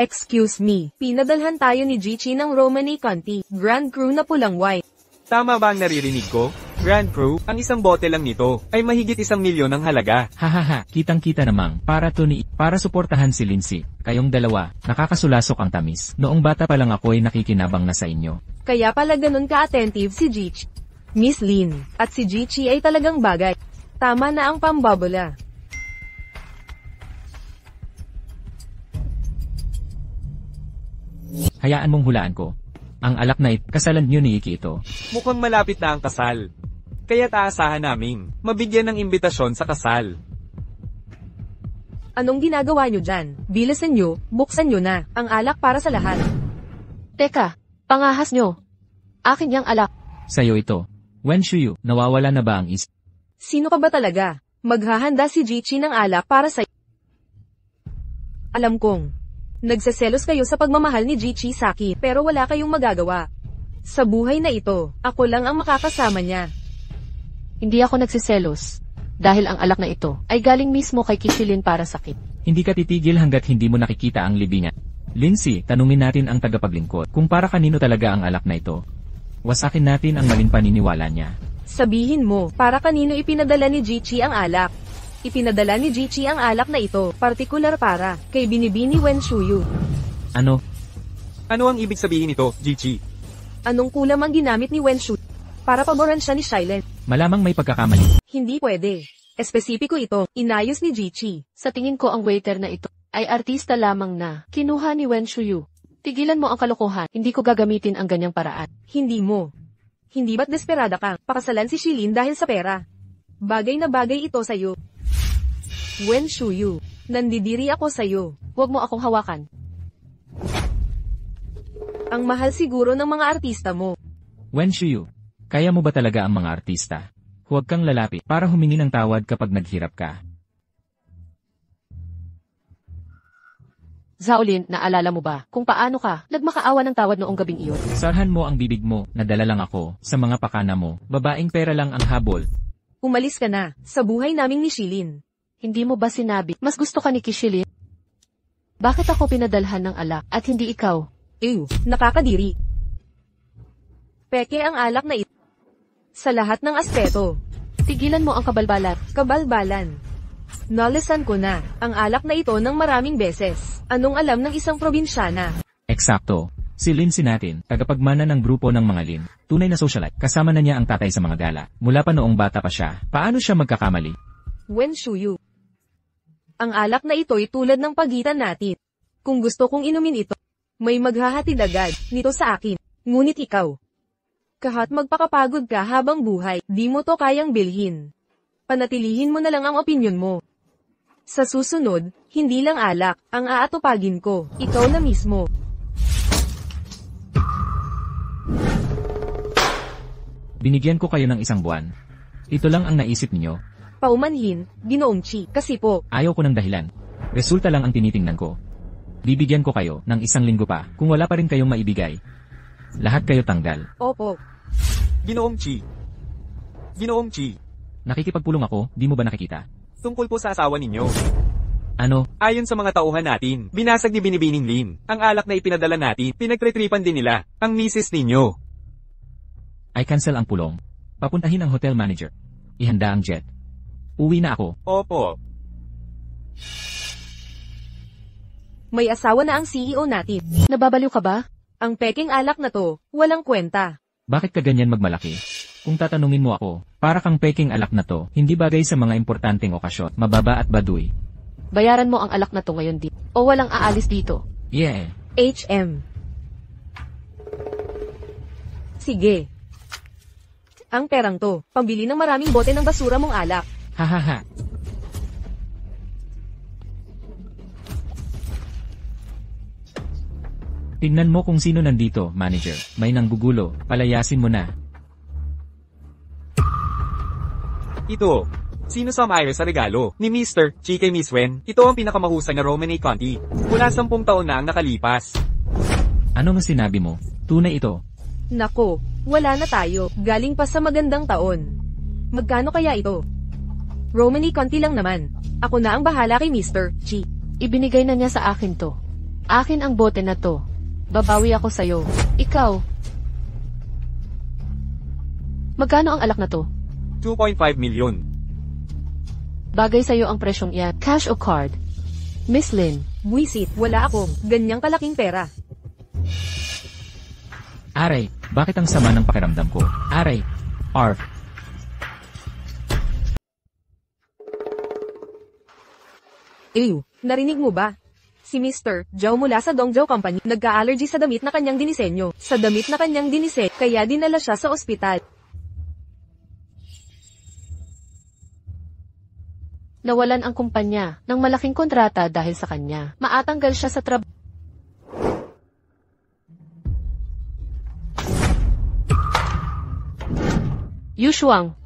Excuse me, pinadalhan tayo ni G-Chi ng Romani Conti, Grand Cru na pulang white. Tama ba ang naririnig ko? Grand Cru, ang isang bote lang nito, ay mahigit 1 milyon ang halaga. Hahaha, kitang-kita namang, para suportahan si Lindsay. Kayong dalawa, nakakasulasok ang tamis. Noong bata pa lang ako'y nakikinabang na sa inyo. Kaya pala ganun ka-attentive si G-Chi. Miss Lin, at si Ji ay talagang bagay. Tama na ang pambabola. Hayaan mong hulaan ko. Ang alak na kasalan niyo ni Iki ito. Mukhang malapit na ang kasal. Kaya taasahan naming mabigyan ng imbitasyon sa kasal. Anong ginagawa nyo dyan? Bilisan nyo, buksan nyo na, ang alak para sa lahat. Teka, pangahas nyo. Akin yang alak. Sa'yo ito. Wen Shuyu, nawawala na ba ang Sino ka ba talaga? Maghahanda si Ji ng alak para sa... Alam kong, nagseselos kayo sa pagmamahal ni Ji sa akin, pero wala kayong magagawa. Sa buhay na ito, ako lang ang makakasama niya. Hindi ako nagsiselos. Dahil ang alak na ito ay galing mismo kay Kishilin para sakit. Hindi ka titigil hanggat hindi mo nakikita ang libingan. Lindsay, tanungin natin ang tagapaglingkod kung para kanino talaga ang alak na ito. Wasakin natin ang maling paniniwala niya. Sabihin mo, para kanino ipinadala ni Ji ang alak? Ipinadala ni Ji ang alak na ito, partikular para kay Binibini Wen Shuyu. Ano? Ano ang ibig sabihin nito, Ji? Anong kulam ang ginamit ni Wen Shuyu? Para paboran siya ni Shailen. Malamang may pagkakamali. Hindi pwede. Espesipiko ito, inayos ni Ji. Sa tingin ko ang waiter na ito ay artista lamang na kinuha ni Wen Shuyu. Tigilan mo ang kalokohan, hindi ko gagamitin ang ganyang paraan. Hindi mo. Hindi ba't desperada kang pakasalan si Shilin dahil sa pera? Bagay na bagay ito sa'yo. Wen Shuyu, nandidiri ako sa'yo. Huwag mo akong hawakan. Ang mahal siguro ng mga artista mo. Wen Shuyu, kaya mo ba talaga ang mga artista? Huwag kang lalapit para humingi ng tawad kapag naghirap ka. Zaolin, naalala mo ba kung paano ka nagmakaawa ng tawad noong gabing iyon? Sarhan mo ang bibig mo, nadala lang ako sa mga pakana mo. Babaeng pera lang ang habol. Umalis ka na sa buhay naming ni Shilin. Hindi mo ba sinabi mas gusto ka ni Kishilin? Bakit ako pinadalhan ng alak at hindi ikaw? Ew, nakakadiri. Peke ang alak na ito. Sa lahat ng aspeto. Tigilan mo ang kabalbalan. Kabalbalan. Nalisan ko na ang alak na ito ng maraming beses. Anong alam ng isang probinsyana? Eksakto. Si Lindsay natin, tagapagmana ng grupo ng mga Lin. Tunay na socialite. Kasama na niya ang tatay sa mga gala. Mula pa noong bata pa siya. Paano siya magkakamali? Wen Shuyu. Ang alak na ito'y tulad ng pagitan natin. Kung gusto kong inumin ito, may maghahatid agad nito sa akin. Ngunit ikaw, kahit magpakapagod ka habang buhay, di mo to kayang bilhin. Panatilihin mo na lang ang opinyon mo. Sa susunod, hindi lang alak ang aatupagin ko, ikaw na mismo. Binigyan ko kayo ng 1 buwan. Ito lang ang naisip niyo. Paumanhin, Ginoong Chi, kasi po. Ayaw ko ng dahilan. Resulta lang ang tinitingnan ko. Bibigyan ko kayo ng 1 linggo pa kung wala pa rin kayong maibigay. Lahat kayo tanggal. Opo. Ginoong Chi. Nakikipagpulong ako, di mo ba nakikita? Tungkol po sa asawa ninyo. Ano? Ayon sa mga tauhan natin, binasag ni Binibining Lin. Ang alak na ipinadala natin, pinagtritripan din nila, ang misis ninyo. I cancel ang pulong. Papuntahin ang hotel manager. Ihanda ang jet. Uwi na ako. Opo. May asawa na ang CEO natin. Nababaliw ka ba? Ang peking alak na to, walang kwenta. Bakit ka ganyan magmalaki? Kung tatanungin mo ako, para kang peking alak na to, hindi bagay sa mga importanteng okasyon, mababa at baduy. Bayaran mo ang alak na to ngayon dito. O walang aalis dito. Yeah. HM. Sige. Ang perang to, pambili ng maraming bote ng basura mong alak. Hahaha. Tingnan mo kung sino nandito, manager. May nanggugulo, palayasin mo na. Ito. Sino sumayro sa regalo ni Mr. Chi kay Miss Wen? Ito ang pinakamahusay na Romany Conti. Mula 10 taon na ang nakalipas. Ano nga sinabi mo? Tunay ito. Nako, wala na tayo. Galing pa sa magandang taon. Magkano kaya ito? Romany Conti lang naman. Ako na ang bahala kay Mr. Chi. Ibinigay na niya sa akin to. Akin ang bote na to. Babawi ako sa'yo. Ikaw. Magkano ang alak na to? 2.5 milyon. Bagay sa'yo ang presyong yan. Cash o card? Miss Lin. Buisit, wala akong ganyang kalaking pera. Aray, bakit ang sama ng pakiramdam ko? Aray, R. Ew, narinig mo ba? Si Mr. Zhao mula sa Dongzhou Company, nagka-allergy sa damit na kanyang dinisenyo. Sa damit na kanyang dinisenyo, kaya dinala siya sa ospital. Nawalan ang kumpanya ng malaking kontrata dahil sa kanya. Maatanggal siya sa trabaho. Yu Shuang,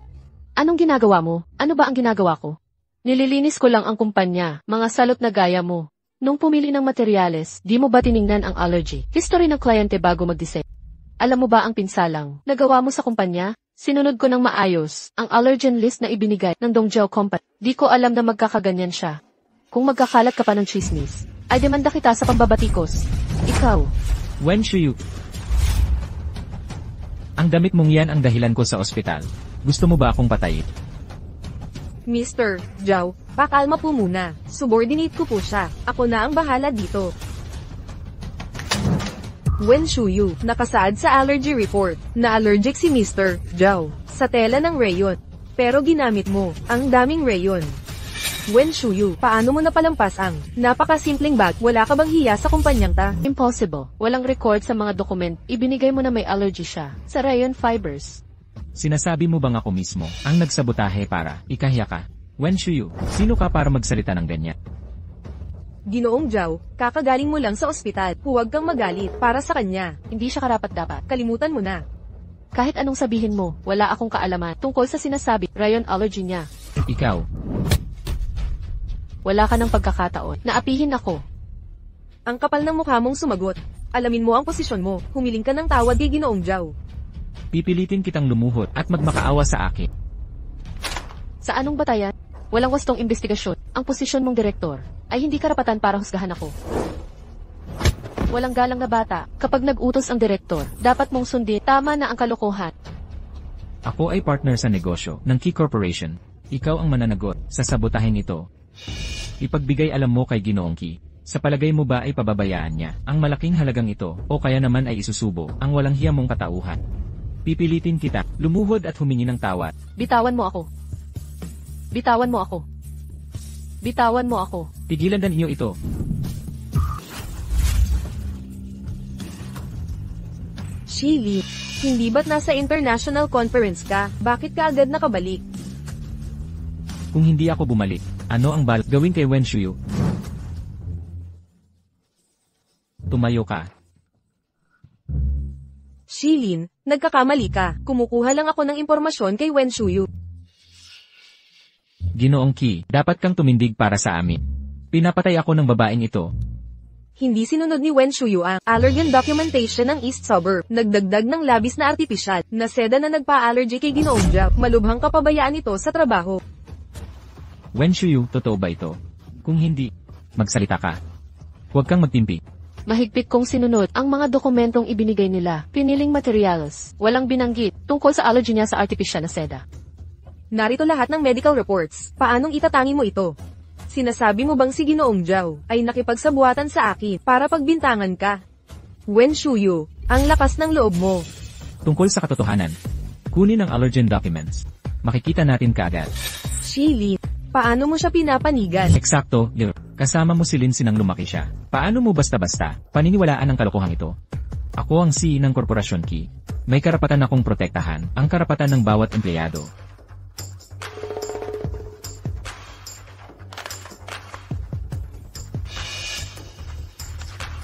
anong ginagawa mo? Ano ba ang ginagawa ko? Nililinis ko lang ang kumpanya, mga salot na gaya mo. Nung pumili ng materyales, di mo ba tiningnan ang allergy? History ng kliyente bago mag-design. Alam mo ba ang pinsalang nagawa mo sa kumpanya? Sinunod ko ng maayos ang allergen list na ibinigay ng Dongzhou Company. Di ko alam na magkakaganyan siya. Kung magkakalat ka pa ng chismis, ay demanda kita sa pambabatikos. Ikaw. Wen Shuyu. Ang damit mong yan ang dahilan ko sa ospital. Gusto mo ba akong patayin? Mr. Zhao, pakalma po muna. Subordinate ko po siya. Ako na ang bahala dito. Wen Shuyu, nakasaad sa allergy report, na allergic si Mr. Zhao sa tela ng rayon. Pero ginamit mo ang daming rayon. Wen Shuyu, paano mo napalampas ang napakasimpleng bag? Wala ka bang hiya sa kumpanyang ta? Impossible. Walang record sa mga dokument. Ibinigay mo na may allergy siya sa rayon fibers. Sinasabi mo bang ako mismo ang nagsabotahe para ikahiya ka? Wen Shuyu, sino ka para magsalita ng ganyan? Ginoong Zhao, kakagaling mo lang sa ospital. Huwag kang magalit para sa kanya. Hindi siya karapat-dapat. Kalimutan mo na. Kahit anong sabihin mo, wala akong kaalaman tungkol sa sinasabi rayon allergy niya. Ikaw. Wala ka ng pagkakataon. Naapihin ako. Ang kapal ng mukha mong sumagot. Alamin mo ang posisyon mo. Humiling ka ng tawad kay Ginoong Zhao. Pipilitin kitang lumuhod at magmakaawa sa akin. Sa anong batayan? Walang wastong investigasyon. Ang posisyon mong direktor ay hindi karapatan para husgahan ako. Walang galang na bata. Kapag nag-utos ang direktor, dapat mong sundin. Tama na ang kalokohan. Ako ay partner sa negosyo ng Key Corporation. Ikaw ang mananagot sa sabotahin ito. Ipagbigay alam mo kay Ginoong Key. Sa palagay mo ba ay pababayaan niya ang malaking halagang ito o kaya naman ay isusubo ang walang hiya mong katauhan? Pipilitin kita, lumuhod at humingi ng tawad. Bitawan mo ako. Bitawan mo ako. Bitawan mo ako. Tigilan na ninyo ito. Shili, hindi ba't nasa international conference ka? Bakit ka agad nakabalik? Kung hindi ako bumalik, ano ang balak gawin kay Wen Shuyu? Tumayo ka. Shilin, nagkakamali ka. Kumukuha lang ako ng impormasyon kay Wen Shuyu. Ginoong Key, dapat kang tumindig para sa amin. Pinapatay ako ng babaeng ito. Hindi sinunod ni Wen Shuyu ang allergen documentation ng East Suburb. Nagdagdag ng labis na artipisyal na seda na nagpa-allergy kay Ginoong Zhao. Malubhang kapabayaan ito sa trabaho. Wen Shuyu, totoo ba ito? Kung hindi, magsalita ka. Huwag kang magtimpi. Mahigpit kong sinunod ang mga dokumentong ibinigay nila. Piniling materials. Walang binanggit tungkol sa allergy niya sa artificial na seda. Narito lahat ng medical reports. Paanong itatangi mo ito? Sinasabi mo bang si Ginoong Zhao ay nakipagsabuatan sa akin para pagbintangan ka? Wen Shuyu, ang lakas ng loob mo. Tungkol sa katotohanan, kunin ang allergen documents. Makikita natin kaagad. Shilin, paano mo siya pinapanigan? Eksakto, Lil. Kasama mo si Lindsay nang lumaki siya. Paano mo basta-basta paniniwalaan ang kalokohang ito? Ako ang CEO ng Korporasyon Key. May karapatan akong protektahan ang karapatan ng bawat empleyado.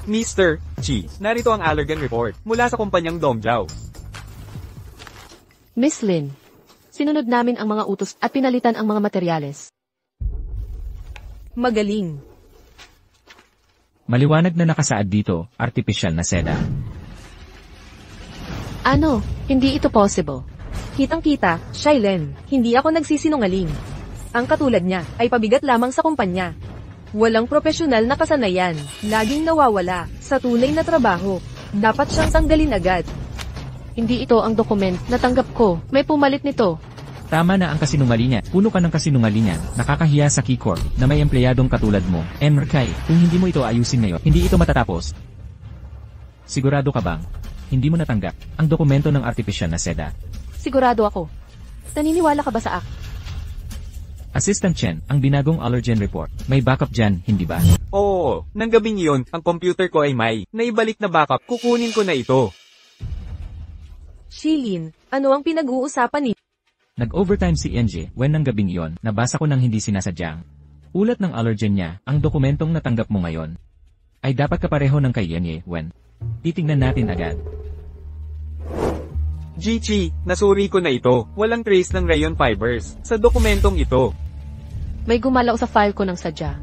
Mr. Chi, narito ang allergen report mula sa kumpanyang Dongzhou. Miss Lin, sinunod namin ang mga utos at pinalitan ang mga materyales. Magaling. Maliwanag na nakasaad dito, artificial na seda. Ano? Hindi ito possible. Kitang-kita, Shailen, hindi ako nagsisinungaling. Ang katulad niya ay pabigat lamang sa kumpanya. Walang propesyonal na kasanayan, laging nawawala sa tunay na trabaho. Dapat siyang tanggalin agad. Hindi ito ang dokument na tanggap ko. May pumalit nito. Tama na ang kasinungalingan. Puno ka ng kasinungalingan. Nakakahiya sa Key Corp na may empleyadong katulad mo. Merkay, kung hindi mo ito ayusin ngayon, hindi ito matatapos. Sigurado ka bang hindi mo natanggap ang dokumento ng artificial na seda? Sigurado ako. Naniniwala ka ba sa akin? Assistant Chen, ang binagong allergen report. May backup dyan, hindi ba? Oo, nang gabing iyon, ang computer ko ay may naibalik na backup. Kukunin ko na ito. Shilin, ano ang pinag-uusapan ni? Nag-overtime si NJ, when ng gabing iyon, nabasa ko nang hindi sinasadyang. Ulat ng allergen niya, ang dokumentong natanggap mo ngayon. Ay dapat kapareho ng kay Yenye, when. Titignan natin agad. Jichi, nasuri ko na ito. Walang trace ng rayon fibers sa dokumentong ito. May gumalaw sa file ko ng sadya.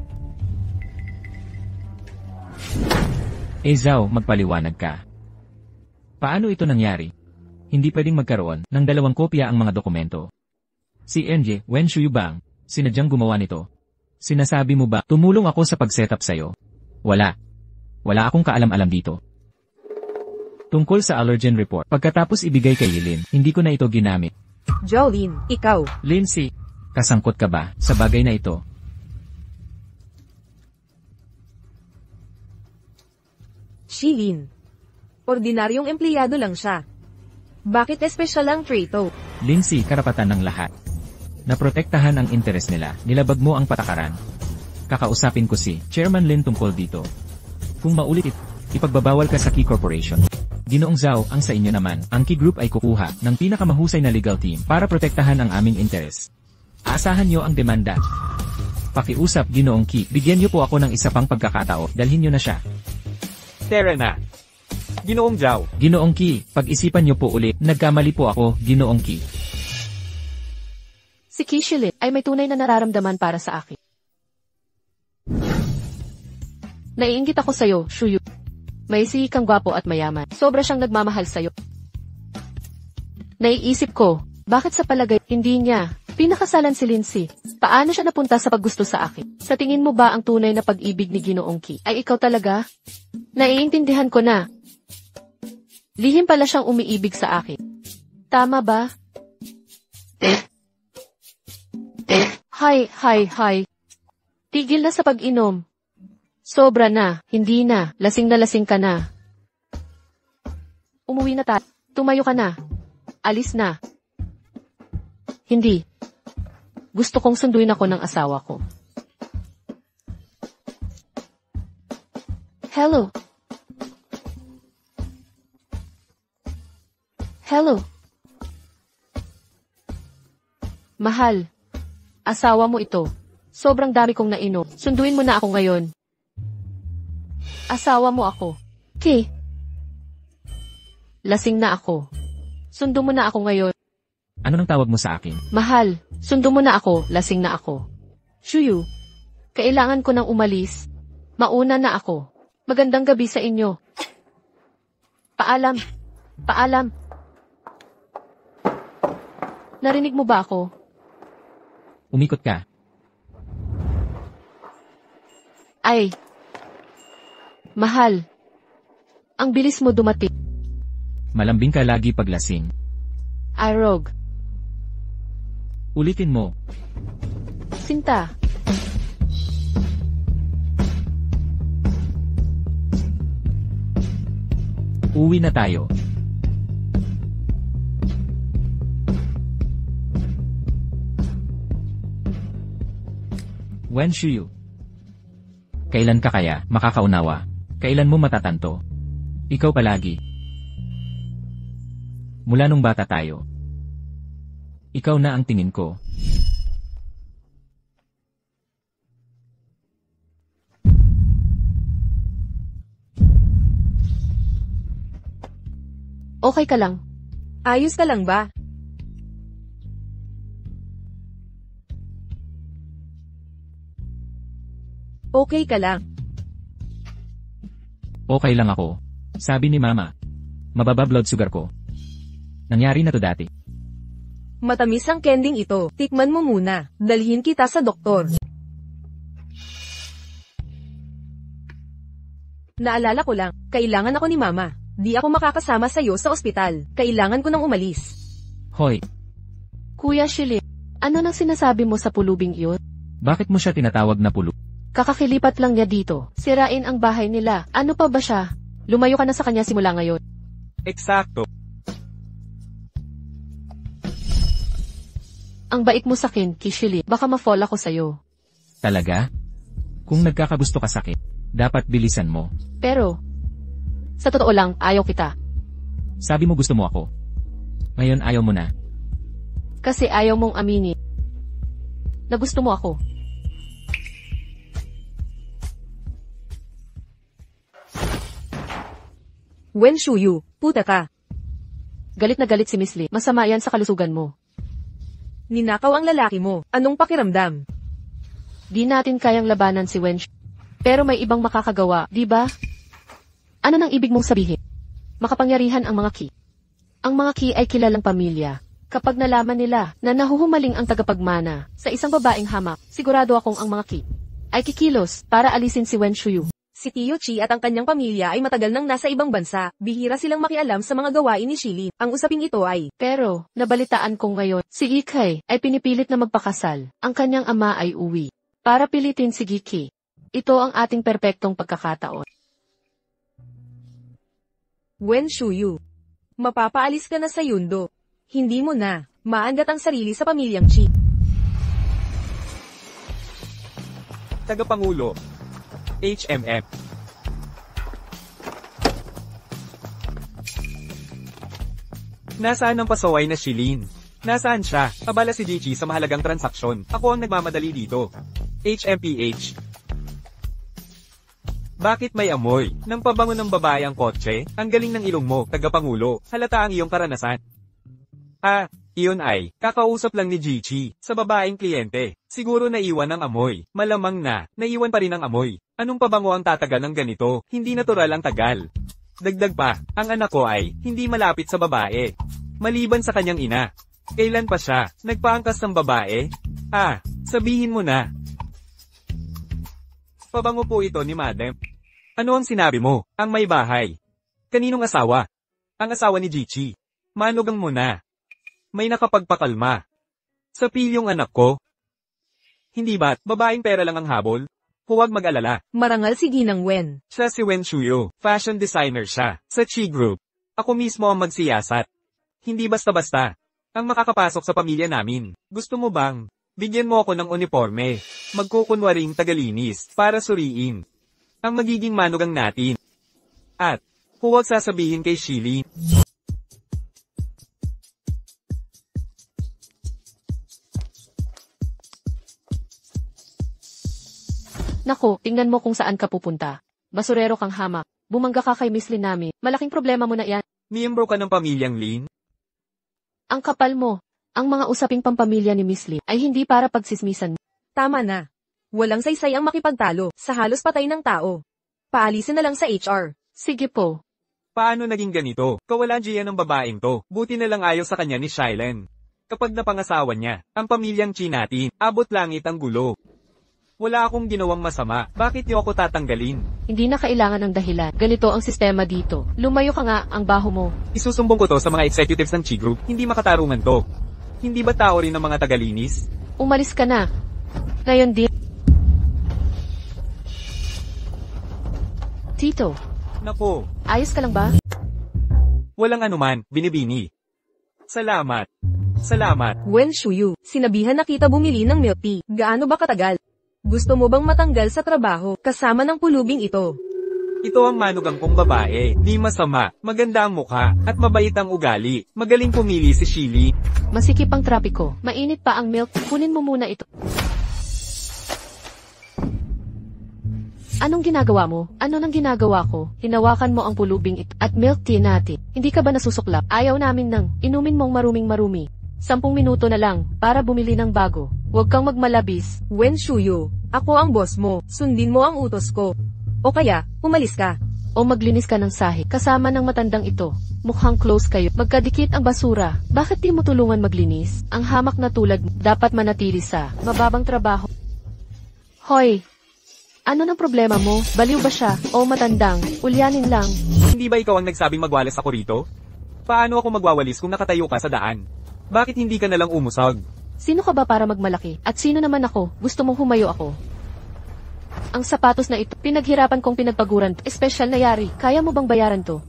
Zhao, magpaliwanag ka. Paano ito nangyari? Hindi pwedeng magkaroon ng dalawang kopya ang mga dokumento. Si NJ, Wen Shuyubang, sinadyang gumawa nito. Sinasabi mo ba, tumulong ako sa pag-setup sa'yo? Wala. Wala akong kaalam-alam dito. Tungkol sa allergen report, pagkatapos ibigay kay Lin, hindi ko na ito ginamit. Jolene, ikaw. Lindsay, kasangkot ka ba sa bagay na ito? Shilin. Ordinaryong empleyado lang siya. Bakit espesyal ang trito? Lindsay, karapatan ng lahat. Naprotektahan ang interes nila, nilabag mo ang patakaran. Kakausapin ko si Chairman Lin tungkol dito. Kung maulit ipagbabawal ka sa Key Corporation. Ginoong Zhao, ang sa inyo naman, ang Key Group ay kukuha ng pinakamahusay na legal team para protektahan ang aming interes. Aasahan nyo ang demanda. Pakiusap, Ginoong Key, bigyan nyo po ako ng isa pang pagkakatao, dalhin nyo na siya. Tara na. Ginoong Zhao. Ginoong Key, pag-isipan nyo po ulit, nagkamali po ako, Ginoong Key. Si Kishilin ay may tunay na nararamdaman para sa akin. Naiinggit ako sa'yo, Shuyu. May kang gwapo at mayaman. Sobra siyang nagmamahal sa'yo. Naiisip ko, bakit sa palagay, hindi niya pinakasalan si Lindsay? Paano siya napunta sa paggusto sa akin? Sa tingin mo ba ang tunay na pag-ibig ni Ginoong Key ay ikaw talaga? Naiintindihan ko na. Lihim pala siyang umiibig sa akin. Tama ba? Hay. Tigil na sa pag-inom. Sobra na, hindi na lasing ka na. Umuwi na tayo. Tumayo ka na. Alis na. Hindi. Gusto kong sunduin ako ng asawa ko. Hello. Mahal. Asawa mo ito. Sobrang dami kong nainom. Sunduin mo na ako ngayon. Asawa mo ako. Key. Lasing na ako. Sundo mo na ako ngayon. Ano nang tawag mo sa akin? Mahal, sundo mo na ako, lasing na ako. Shuyu, kailangan ko nang umalis. Mauna na ako. Magandang gabi sa inyo. Paalam. Narinig mo ba ako? Umikot ka. Ay. Mahal. Ang bilis mo dumating. Malambing ka lagi paglasing. Ay, Rogue. Ulitin mo. Sinta. Uwi na tayo. Wen Shuyu. Kailan ka kaya makakaunawa? Kailan mo matatanto? Ikaw palagi. Mula nung bata tayo. Ikaw na ang tingin ko. Okay ka lang? Ayos ka lang ba? Okay ka lang. Okay lang ako. Sabi ni Mama. Mababa blood sugar ko. Nangyari na to dati. Matamis ang kending ito. Tikman mo muna. Dalhin kita sa doktor. Naalala ko lang, kailangan ako ni Mama. Di ako makakasama sa'yo sa ospital. Kailangan ko nang umalis. Hoy, Kuya Shilin, ano nang sinasabi mo sa pulubing iyon? bakit mo siya tinatawag na pulo? Kakakilipat lang niya dito. Sirain ang bahay nila. Ano pa ba siya? Lumayo ka na sa kanya simula ngayon. Eksakto. Ang bait mo sakin, Kishilin. Baka ma-fall ako sa'yo. Talaga? Kung nagkakagusto ka sakin, dapat bilisan mo. Pero, sa totoo lang, ayaw kita. Sabi mo gusto mo ako. Ngayon ayaw mo na. Kasi ayaw mong aminin na gusto mo ako. Wen Shuyu, puta ka. Galit na galit si Miss Lee. Masama yan sa kalusugan mo. Ninakaw ang lalaki mo. Anong pakiramdam? Di natin kayang labanan si Wen. Pero may ibang makakagawa, di ba? Ano nang ibig mong sabihin? Makapangyarihan ang mga Ki. Ang mga Ki ay kilalang pamilya. Kapag nalaman nila na nahuhumaling ang tagapagmana sa isang babaeng hamak, sigurado akong ang mga Ki ay kikilos para alisin si Wen Shuyu. Si Tio Chi at ang kanyang pamilya ay matagal nang nasa ibang bansa. Bihira silang makialam sa mga gawain ni Shilin. Ang usaping ito ay, Pero, nabalitaan ko ngayon, si Ikay ay pinipilit na magpakasal. Ang kanyang ama ay uwi para pilitin si Giki. Ito ang ating perpektong pagkakataon. Wen Shuyu, mapapaalis ka na sa Yundo. Hindi mo na maangat ang sarili sa pamilyang Chi. Tagapangulo. HMM. Nasaan ang pasaway na Shilin? Nasaan siya? Abala si Gigi sa mahalagang transaksyon. Ako ang nagmamadali dito. HMPH. Bakit may amoy? Nang pabango ng babae ang kotse? Ang galing ng ilong mo, tagapangulo. Halata ang iyong karanasan. Iyon ay, kakausap lang ni Gigi, sa babaeng kliyente. Siguro naiwan ang amoy. Malamang na, naiwan pa rin ang amoy. Anong pabango ang tatagal ng ganito? Hindi natural ang tagal. Dagdag pa, ang anak ko ay, hindi malapit sa babae. Maliban sa kanyang ina. Kailan pa siya, nagpaangkas ng babae? Sabihin mo na. Pabango po ito ni Madam. Ano ang sinabi mo? Ang may bahay. Kaninong asawa? Ang asawa ni Gigi. Manugang mo na. May nakapagpakalma. Sa pilyong anak ko? Hindi ba't, babaeng pera lang ang habol? Huwag mag-alala. Marangal si Ginang Wen. Siya si Wen Shuyu. Fashion designer siya. Sa Chi Group. Ako mismo ang magsiyasat. Hindi basta-basta. Ang makakapasok sa pamilya namin. Gusto mo bang? Bigyan mo ako ng uniforme. Magkukunwaring tagalinis. Para suriin. Ang magiging manugang natin. At, huwag sasabihin kay Shilin. Nako, tingnan mo kung saan ka pupunta. Basurero kang hamak. Bumangga ka kay Miss Lin namin. Malaking problema mo na yan. Miyembro ka ng pamilyang Lin? Ang kapal mo. Ang mga usaping pampamilya ni Miss Lin ay hindi para pagsismisan. Tama na. Walang saysay ang makipagtalo sa halos patay ng tao. Paalisin na lang sa HR. Sige po. Paano naging ganito? Kawalan siya ng babaeng to. Buti na lang ayaw sa kanya ni Shailen. Kapag napangasawa niya, ang pamilyang Chi natin, abot langit ang gulo. Wala akong ginawang masama. Bakit niyo ako tatanggalin? Hindi na kailangan ng dahilan. Ganito ang sistema dito. Lumayo ka nga, ang baho mo. Isusumbong ko to sa mga executives ng Chi Group. Hindi makatarungan to. Hindi ba tao rin ng mga tagalinis? Umalis ka na. Ngayon din. Tito, Nako, ayos ka lang ba? walang anuman, binibini. Salamat. Salamat. Wen Shuyu, sinabihan na kita bumili ng milk tea. Gaano ba katagal? Gusto mo bang matanggal sa trabaho kasama ng pulubing ito? Ito ang manugang kong babae. Di masama, maganda ang mukha, at mabait ang ugali. Magaling pumili si Shili. Masikip ang trapiko. Mainit pa ang milk. Kunin mo muna ito. Anong ginagawa mo? Ano nang ginagawa ko? Hinawakan mo ang pulubing ito at milk tea natin. Hindi ka ba nasusuklap? Ayaw namin nang inumin mong maruming-marumi. 10 minuto na lang para bumili ng bago. Huwag kang magmalabis. Wen Shuyu, ako ang boss mo. Sundin mo ang utos ko. O kaya, umalis ka. O maglinis ka ng sahig kasama ng matandang ito. Mukhang close kayo. Magkadikit ang basura. Bakit di mo tulungan maglinis? Ang hamak na tulad mo dapat manatili sa mababang trabaho. Hoy! Ano nang problema mo? Baliw ba siya? O matandang? Ulyanin lang. Hindi ba ikaw ang nagsabing magwalis ako rito? Paano ako magwawalis kung nakatayo ka sa daan? Bakit hindi ka nalang umusag? Sino ka ba para magmalaki? At sino naman ako? Gusto mong humayo ako? Ang sapatos na ito, pinaghirapan kong pinagpaguran. Espesyal na yari. Kaya mo bang bayaran to?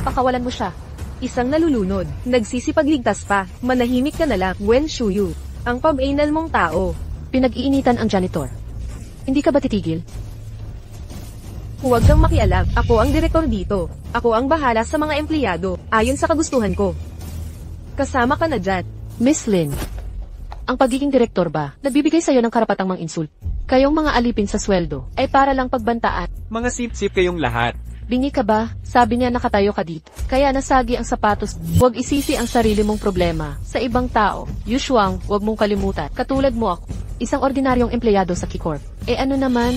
Pakawalan mo siya. Isang nalulunod, nagsisipagligtas pa, manahimik ka na lang, Wen Shuyu. Ang pab-anal mong tao. Pinag-iinitan ang janitor. Hindi ka ba titigil? Huwag kang makialam. Ako ang direktor dito. Ako ang bahala sa mga empleyado, ayon sa kagustuhan ko. Kasama ka na dyan. Miss Lin, ang pagiging direktor ba, nagbibigay sa'yo ng karapatang mang-insult? Kayong mga alipin sa sweldo, ay para lang pagbantaan. Mga sip-sip kayong lahat. Bingi ka ba? Sabi niya nakatayo ka dito. Kaya nasagi ang sapatos. Huwag isisi ang sarili mong problema sa ibang tao. Yusuang, huwag mong kalimutan. Katulad mo ako, isang ordinaryong empleyado sa Kicorp. Ano naman?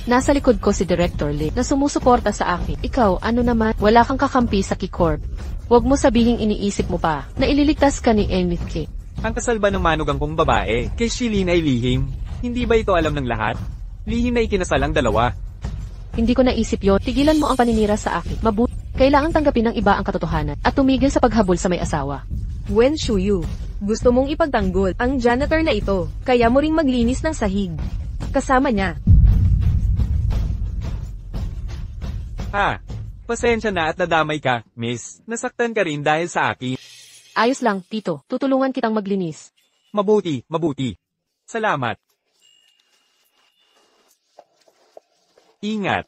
Nasa likod ko si Director Lee na sumusuporta sa akin. Ikaw, ano naman? Wala kang kakampi sa Kicorp. Huwag mo sabihing iniisip mo pa na ililigtas ka ni Emith K. Ang kasal ba ng manugang kong babae, kay Shilin ay lihim? Hindi ba ito alam ng lahat? Lihim na ikinasal ang dalawa. Hindi ko naisip yon. Tigilan mo ang paninira sa akin. Mabuti. Kailangang tanggapin ng iba ang katotohanan at tumigil sa paghabol sa may asawa. Wen Shuyu, gusto mong ipagtanggol ang janitor na ito, kaya mo ring maglinis ng sahig. Kasama niya. Pasensya na at nadamay ka, miss. Nasaktan ka rin dahil sa akin. Ayos lang, Tito. Tutulungan kitang maglinis. Mabuti. Salamat. Ingat.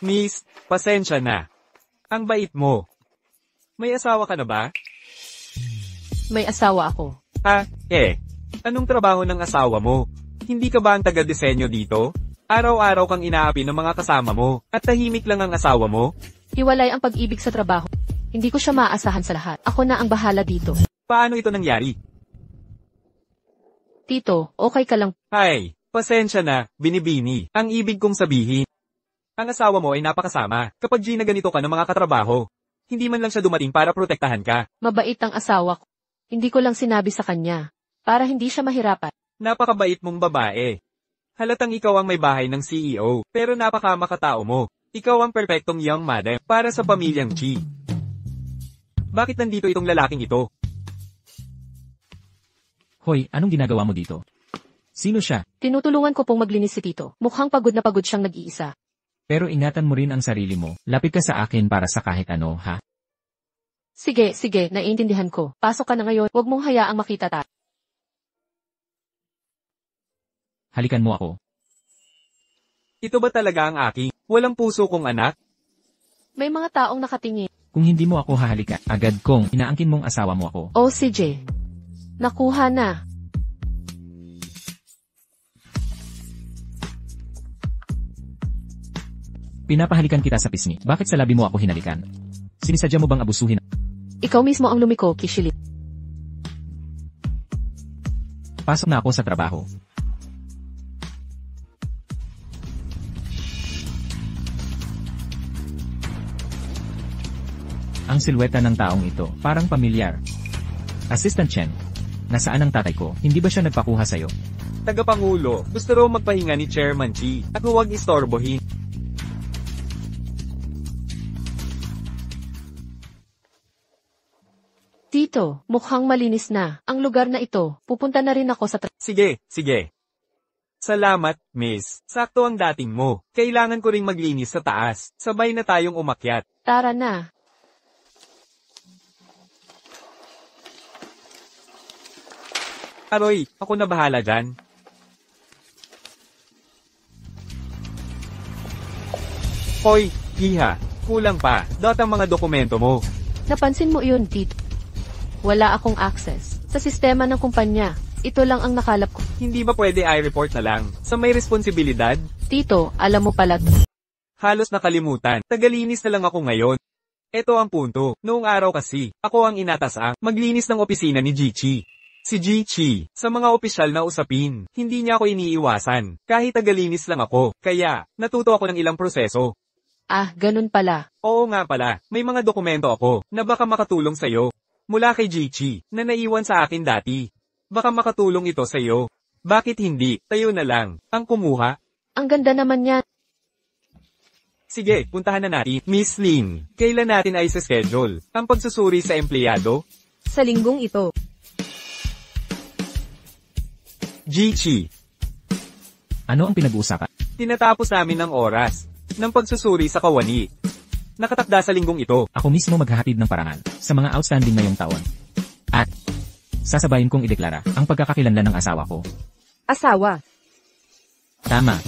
Miss, pasensya na. Ang bait mo. May asawa ka na ba? May asawa ako. Anong trabaho ng asawa mo? Hindi ka ba ang taga-disenyo dito? Araw-araw kang inaapi ng mga kasama mo, at tahimik lang ang asawa mo? Hiwalay ang pag-ibig sa trabaho. Hindi ko siya maasahan sa lahat. Ako na ang bahala dito. Paano ito nangyari? Tito, okay ka lang. Pasensya na, binibini. Ang ibig kong sabihin. Ang asawa mo ay napakasama, kapag ginaganito ka ng mga katrabaho. Hindi man lang siya dumating para protektahan ka. Mabait ang asawa ko. Hindi ko lang sinabi sa kanya, para hindi siya mahirapan. Napakabait mong babae. Halatang ikaw ang may bahay ng CEO, pero napakamakatao mo. Ikaw ang perpektong young mother para sa pamilyang Chi. Bakit nandito itong lalaking ito? Hoy, anong ginagawa mo dito? Sino siya? Tinutulungan ko pong maglinis si Tito. Mukhang pagod na pagod siyang nag-iisa. Pero ingatan mo rin ang sarili mo. Lapit ka sa akin para sa kahit ano, ha? Sige, naiintindihan ko. Pasok ka na ngayon, huwag mong hayaang makita tayo. Halikan mo ako. Ito ba talaga ang aking walang puso kong anak? May mga taong nakatingin. Kung hindi mo ako hahalikan, agad kong inaangkin mong asawa mo ako. Oh, CJ. Nakuha na. Pinapahalikan kita sa pisngi. Bakit sa labi mo ako hinalikan? Sinisadya mo bang abusuhin? Ikaw mismo ang lumiko, Kishili. Pasok na ako sa trabaho. Ang silweta ng taong ito, parang pamilyar. Assistant Chen, nasaan ang tatay ko? Hindi ba siya nagpakuha sa'yo? Tagapangulo, gusto raw magpahinga ni Chairman Chi, at huwag istorbohin. Tito, mukhang malinis na. Ang lugar na ito, pupunta na rin ako sa Sige. Salamat, miss. Sakto ang dating mo. Kailangan ko ring maglinis sa taas. Sabay na tayong umakyat. Tara na. Aroy, ako na bahala dyan. Hoy, Iha, kulang pa. Ang mga dokumento mo. Napansin mo iyon, Tito. Wala akong access sa sistema ng kumpanya. Ito lang ang nakalap ko. Hindi ba pwede i-report na lang? Sa may responsibilidad? Tito, alam mo pala. Halos nakalimutan. Tagalinis na lang ako ngayon. Ito ang punto. Noong araw kasi, ako ang inatasang maglinis ng opisina ni Jichi. Si Jichi, sa mga opisyal na usapin, hindi niya ako iniiwasan. Kahit tagalinis lang ako. Kaya, natuto ako ng ilang proseso. Ganun pala. Oo nga pala, may mga dokumento ako na baka makatulong sa'yo. Mula kay Jichi, na naiwan sa akin dati. Baka makatulong ito sa'yo. Bakit hindi? Tayo na lang. Ang kumuha. Ang ganda naman yan. Sige, puntahan na natin. Miss Lin, kailan natin ay sa schedule ang pagsusuri sa empleyado? Sa linggong ito. Jichi, Ano ang pinag-uusapan? tinatapos namin ng oras ng pagsusuri sa kawani. Nakatakda sa linggong ito. Ako mismo maghahatid ng parangal sa mga outstanding ngayong taon. At sasabayin kong ideklara ang pagkakakilanlan ng asawa ko. Asawa. Tama.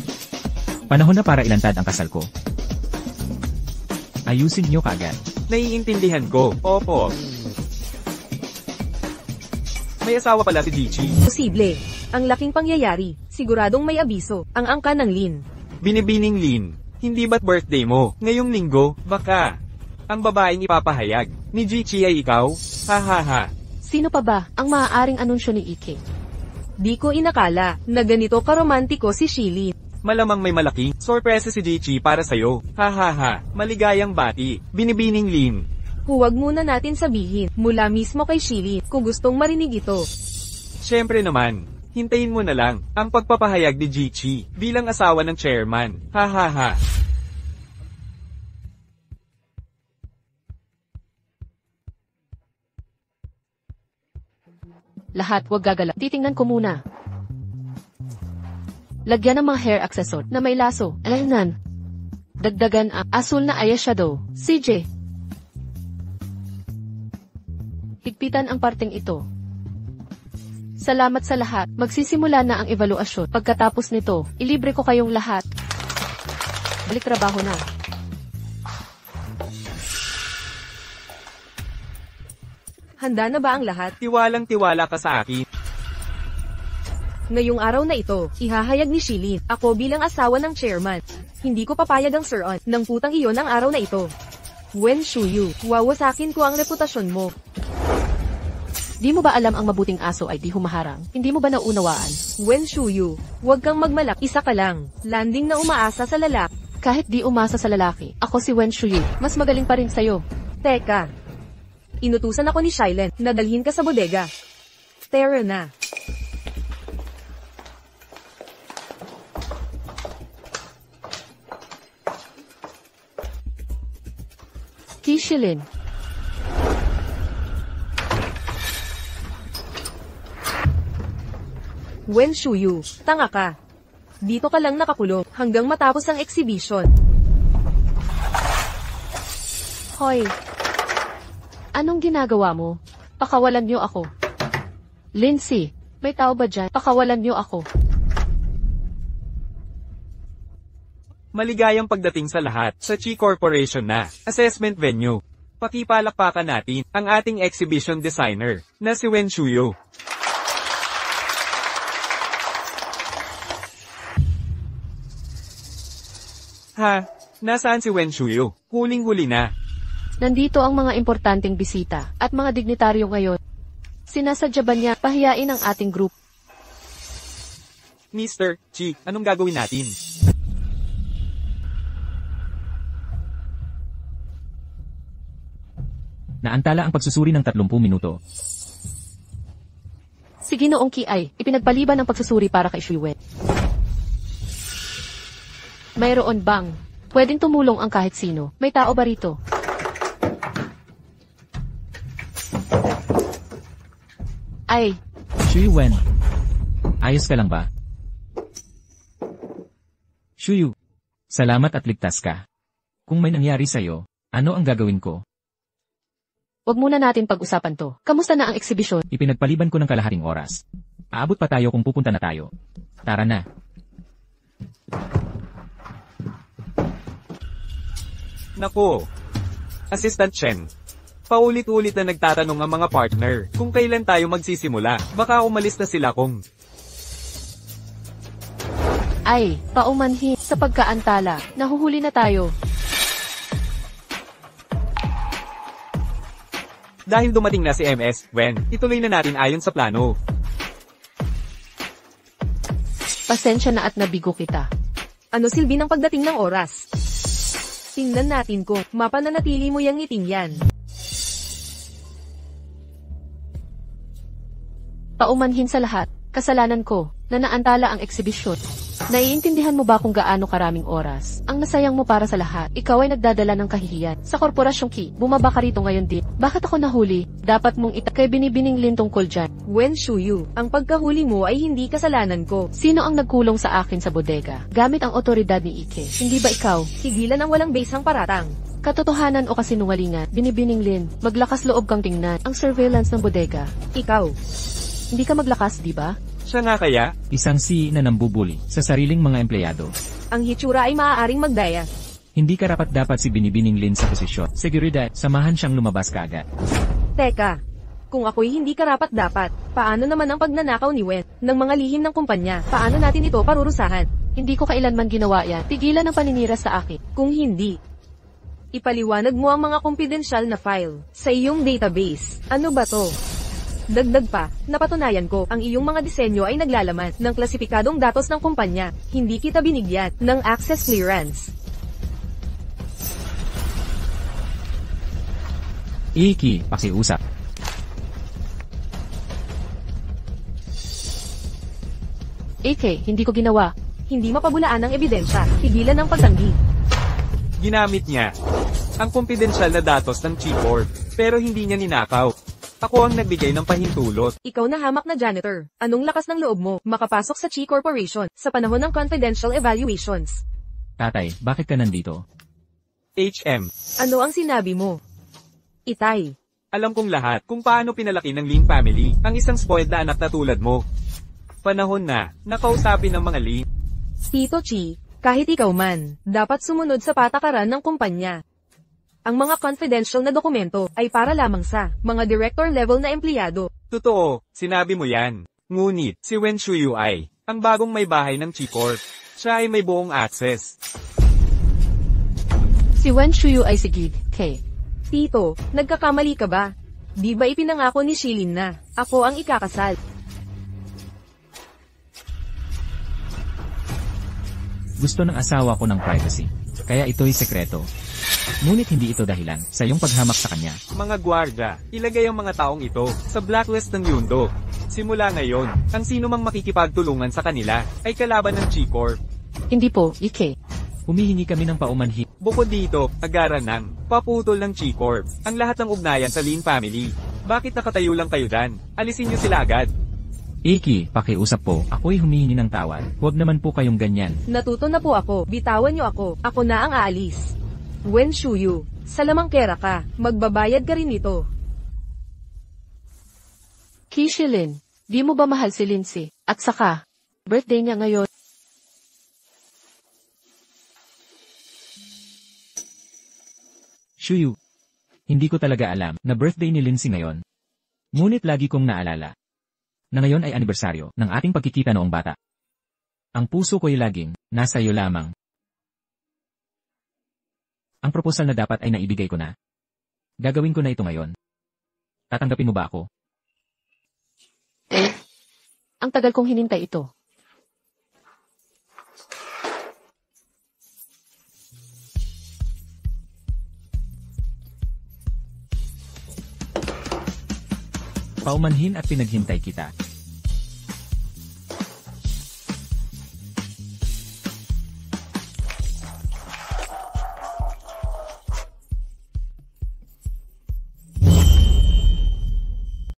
Panahon na para ilantad ang kasal ko. Ayusin niyo kaagad. Naiintindihan ko. Opo. May asawa pala si Jichi. Posible. Ang laking pangyayari. Siguradong may abiso. Ang angka ng Lin. Binibining Lin, hindi ba't birthday mo? Ngayong linggo, baka. Ang babaeng ipapahayag ni Jichi ay ikaw? Ha ha ha. Sino pa ba ang maaaring anunsyo ni Ike? Di ko inakala na ganito karomantiko si Shilin. Malamang may malaking sorpresa si Jichi para sa'yo. Ha ha ha. Maligayang bati. Binibining Lin. Huwag muna natin sabihin mula mismo kay Shilin kung gustong marinig ito. Siyempre naman. Hintayin mo na lang ang pagpapahayag ni Jichi bilang asawa ng chairman. Ha ha ha. Lahat wag gagalaw. Titingnan ko muna. Lagyan ng mga hair accessory na may laso. Alahanan. Dagdagan ang asul na eyeshadow. CJ. Higpitan ang parteng ito. Salamat sa lahat. Magsisimula na ang evaluasyon. Pagkatapos nito, ilibre ko kayong lahat. Balik trabaho na. Handa na ba ang lahat? Tiwalang-tiwala ka sa akin. Ngayong araw na ito, ihahayag ni Shilin, ako bilang asawa ng chairman. Hindi ko papayag ang Sir-on ng putang iyon ang araw na ito. Wen Shuyu, wawasakin ko ang reputasyon mo. Di mo ba alam ang mabuting aso ay di humaharang? Hindi mo ba naunawaan? Wen Shuyu, huwag kang magmalak, isa ka lang. Landing na umaasa sa lalaki. Kahit di umasa sa lalaki, ako si Wen Shuyu. Mas magaling pa rin sa'yo. Teka. Inutusan ako ni Shailen na dalhin ka sa bodega. Tara na. Kishilin. Wen Shuyu, tanga ka. Dito ka lang nakakulong hanggang matapos ang exhibition. Hoy. Anong ginagawa mo? Pakawalan niyo ako. Lindsay, may tao ba dyan? Pakawalan niyo ako. Maligayang pagdating sa lahat sa Chi Corporation na assessment venue. Pakipalakpakan natin ang ating exhibition designer na si Wen Shuyu. Ha? Nasaan si Wen Shuyu? Huling-huli na. Nandito ang mga importanteng bisita at mga dignitaryo ngayon. Sinasadya ba niya pahiyain ang ating group? Mr. Chi, anong gagawin natin? Naantala ang pagsusuri ng 30 minuto. Si Ginoong Ki ay ipinagpaliban ang pagsusuri para kay Shuyu. Mayroon bang pwedeng tumulong ang kahit sino? May tao ba rito? Ay, Shuyu Wen. Ayos ka lang ba? Shuyu. Salamat at ligtas ka. Kung may nangyari sa'yo, ano ang gagawin ko? wag muna natin pag-usapan to. Kamusta na ang eksibisyon? Ipinagpaliban ko ng kalahating oras. Aabot pa tayo kung pupunta na tayo. Tara na. Nako. Assistant Chen. Paulit-ulit na nagtatanong ang mga partner kung kailan tayo magsisimula. Baka umalis na sila kung... Ay, paumanhin. Sa pagkaantala, nahuhuli na tayo. Dahil dumating na si MS, Wen, ituloy na natin ayon sa plano. Pasensya na at nabigo kita. Ano silbi ng pagdating ng oras? Tingnan natin kung mapananatili mo yung ngiting yan. Paumanhin sa lahat, kasalanan ko, na naantala ang eksibisyon. Naiintindihan mo ba kung gaano karaming oras ang nasayang mo para sa lahat? Ikaw ay nagdadala ng kahihiyan. Sa Korporasyong Ki, bumaba ka rito ngayon din. Bakit ako nahuli? Dapat mong kay binibining Lin tungkol dyan. Wen Shuyu, ang pagkahuli mo ay hindi kasalanan ko. Sino ang nagkulong sa akin sa bodega? Gamit ang otoridad ni Ike. Hindi ba ikaw? Higilan ang walang basang paratang. Katotohanan o kasinungalingan, Binibining Lin, maglakas loob kang tingnan ang surveillance ng bodega. Ikaw. Hindi ka maglakas, di ba? Siya nga kaya? Isang CEO na nambubuli sa sariling mga empleyado. Ang hitsura ay maaaring magdaya. Hindi karapat-dapat si Binibining Lin sa posisyon. Seguridad, samahan siyang lumabas kaagad. Teka. Kung ako'y hindi karapat-dapat, paano naman ang pagnanakaw ni Wen ng mga lihim ng kumpanya? Paano natin ito parurusahan? Hindi ko kailanman ginawa yan. Tigilan ang paninira sa akin. Kung hindi, ipaliwanag mo ang mga kumpidensyal na file sa iyong database. Ano ba to? Dagdag pa, napatunayan ko, ang iyong mga disenyo ay naglalaman ng klasipikadong datos ng kumpanya. Hindi kita binigyan ng access clearance. Iki, pakiusap. AK, hindi ko ginawa. Hindi mapabulaan ang ebidensya. Tigilan ang pagtanggi. Ginamit niya ang kumpidensyal na datos ng Chi-Corp, pero hindi niya ninakaw. Ako ang nagbigay ng pahintulot. Ikaw na hamak na janitor. Anong lakas ng loob mo makapasok sa Chi Corporation sa panahon ng confidential evaluations? Tatay, bakit ka nandito? HM. Ano ang sinabi mo? Itay. Alam kong lahat kung paano pinalaki ng Lin family ang isang spoiled na anak na tulad mo. Panahon na, nakausapin ng mga Lin. Tito Chi, kahit ikaw man, dapat sumunod sa patakaran ng kumpanya. Ang mga confidential na dokumento ay para lamang sa mga director level na empleyado. Totoo, sinabi mo yan. Ngunit, si Wen Shuyu ay ang bagong may bahay ng Chi-Corp. Siya ay may buong access. Si Wen Shuyu ay si Gid, K. Tito, nagkakamali ka ba? Di ba ipinangako ni Shilin na ako ang ikakasal? Gusto ng asawa ko ng privacy. Kaya ito'y sekreto. Ngunit hindi ito dahilan sa iyong paghamak sa kanya. Mga gwardiya, ilagay ang mga taong ito sa blacklist ng Yundo. Simula ngayon, ang sino mang makikipagtulungan sa kanila ay kalaban ng Chi-Corp. Hindi po, EK. Humihingi kami ng paumanhin. Bukod dito, agaran ng paputol ng Chi-Corp ang lahat ng ugnayan sa Lin family. Bakit nakatayo lang kayo dan? Alisin niyo sila agad. Iki, pakiusap po. Ako'y humihingi ng tawad. Huwag naman po kayong ganyan. Natuto na po ako. Bitawan niyo ako. Ako na ang aalis. Wen Shuyu, salamangkera ka. Magbabayad ka rin nito. Kishilin, di mo ba mahal si Lindsay? At saka, birthday niya ngayon. Shuyu, hindi ko talaga alam na birthday ni Lindsay ngayon. Ngunit lagi kong naalala na ngayon ay anibersaryo ng ating pagkikita noong bata. Ang puso ko'y laging nasa iyo lamang. Ang proposal na dapat ay naibigay ko na. Gagawin ko na ito ngayon. Tatanggapin mo ba ako? Ang tagal kong hinintay ito. Paumanhin at pinaghintay kita.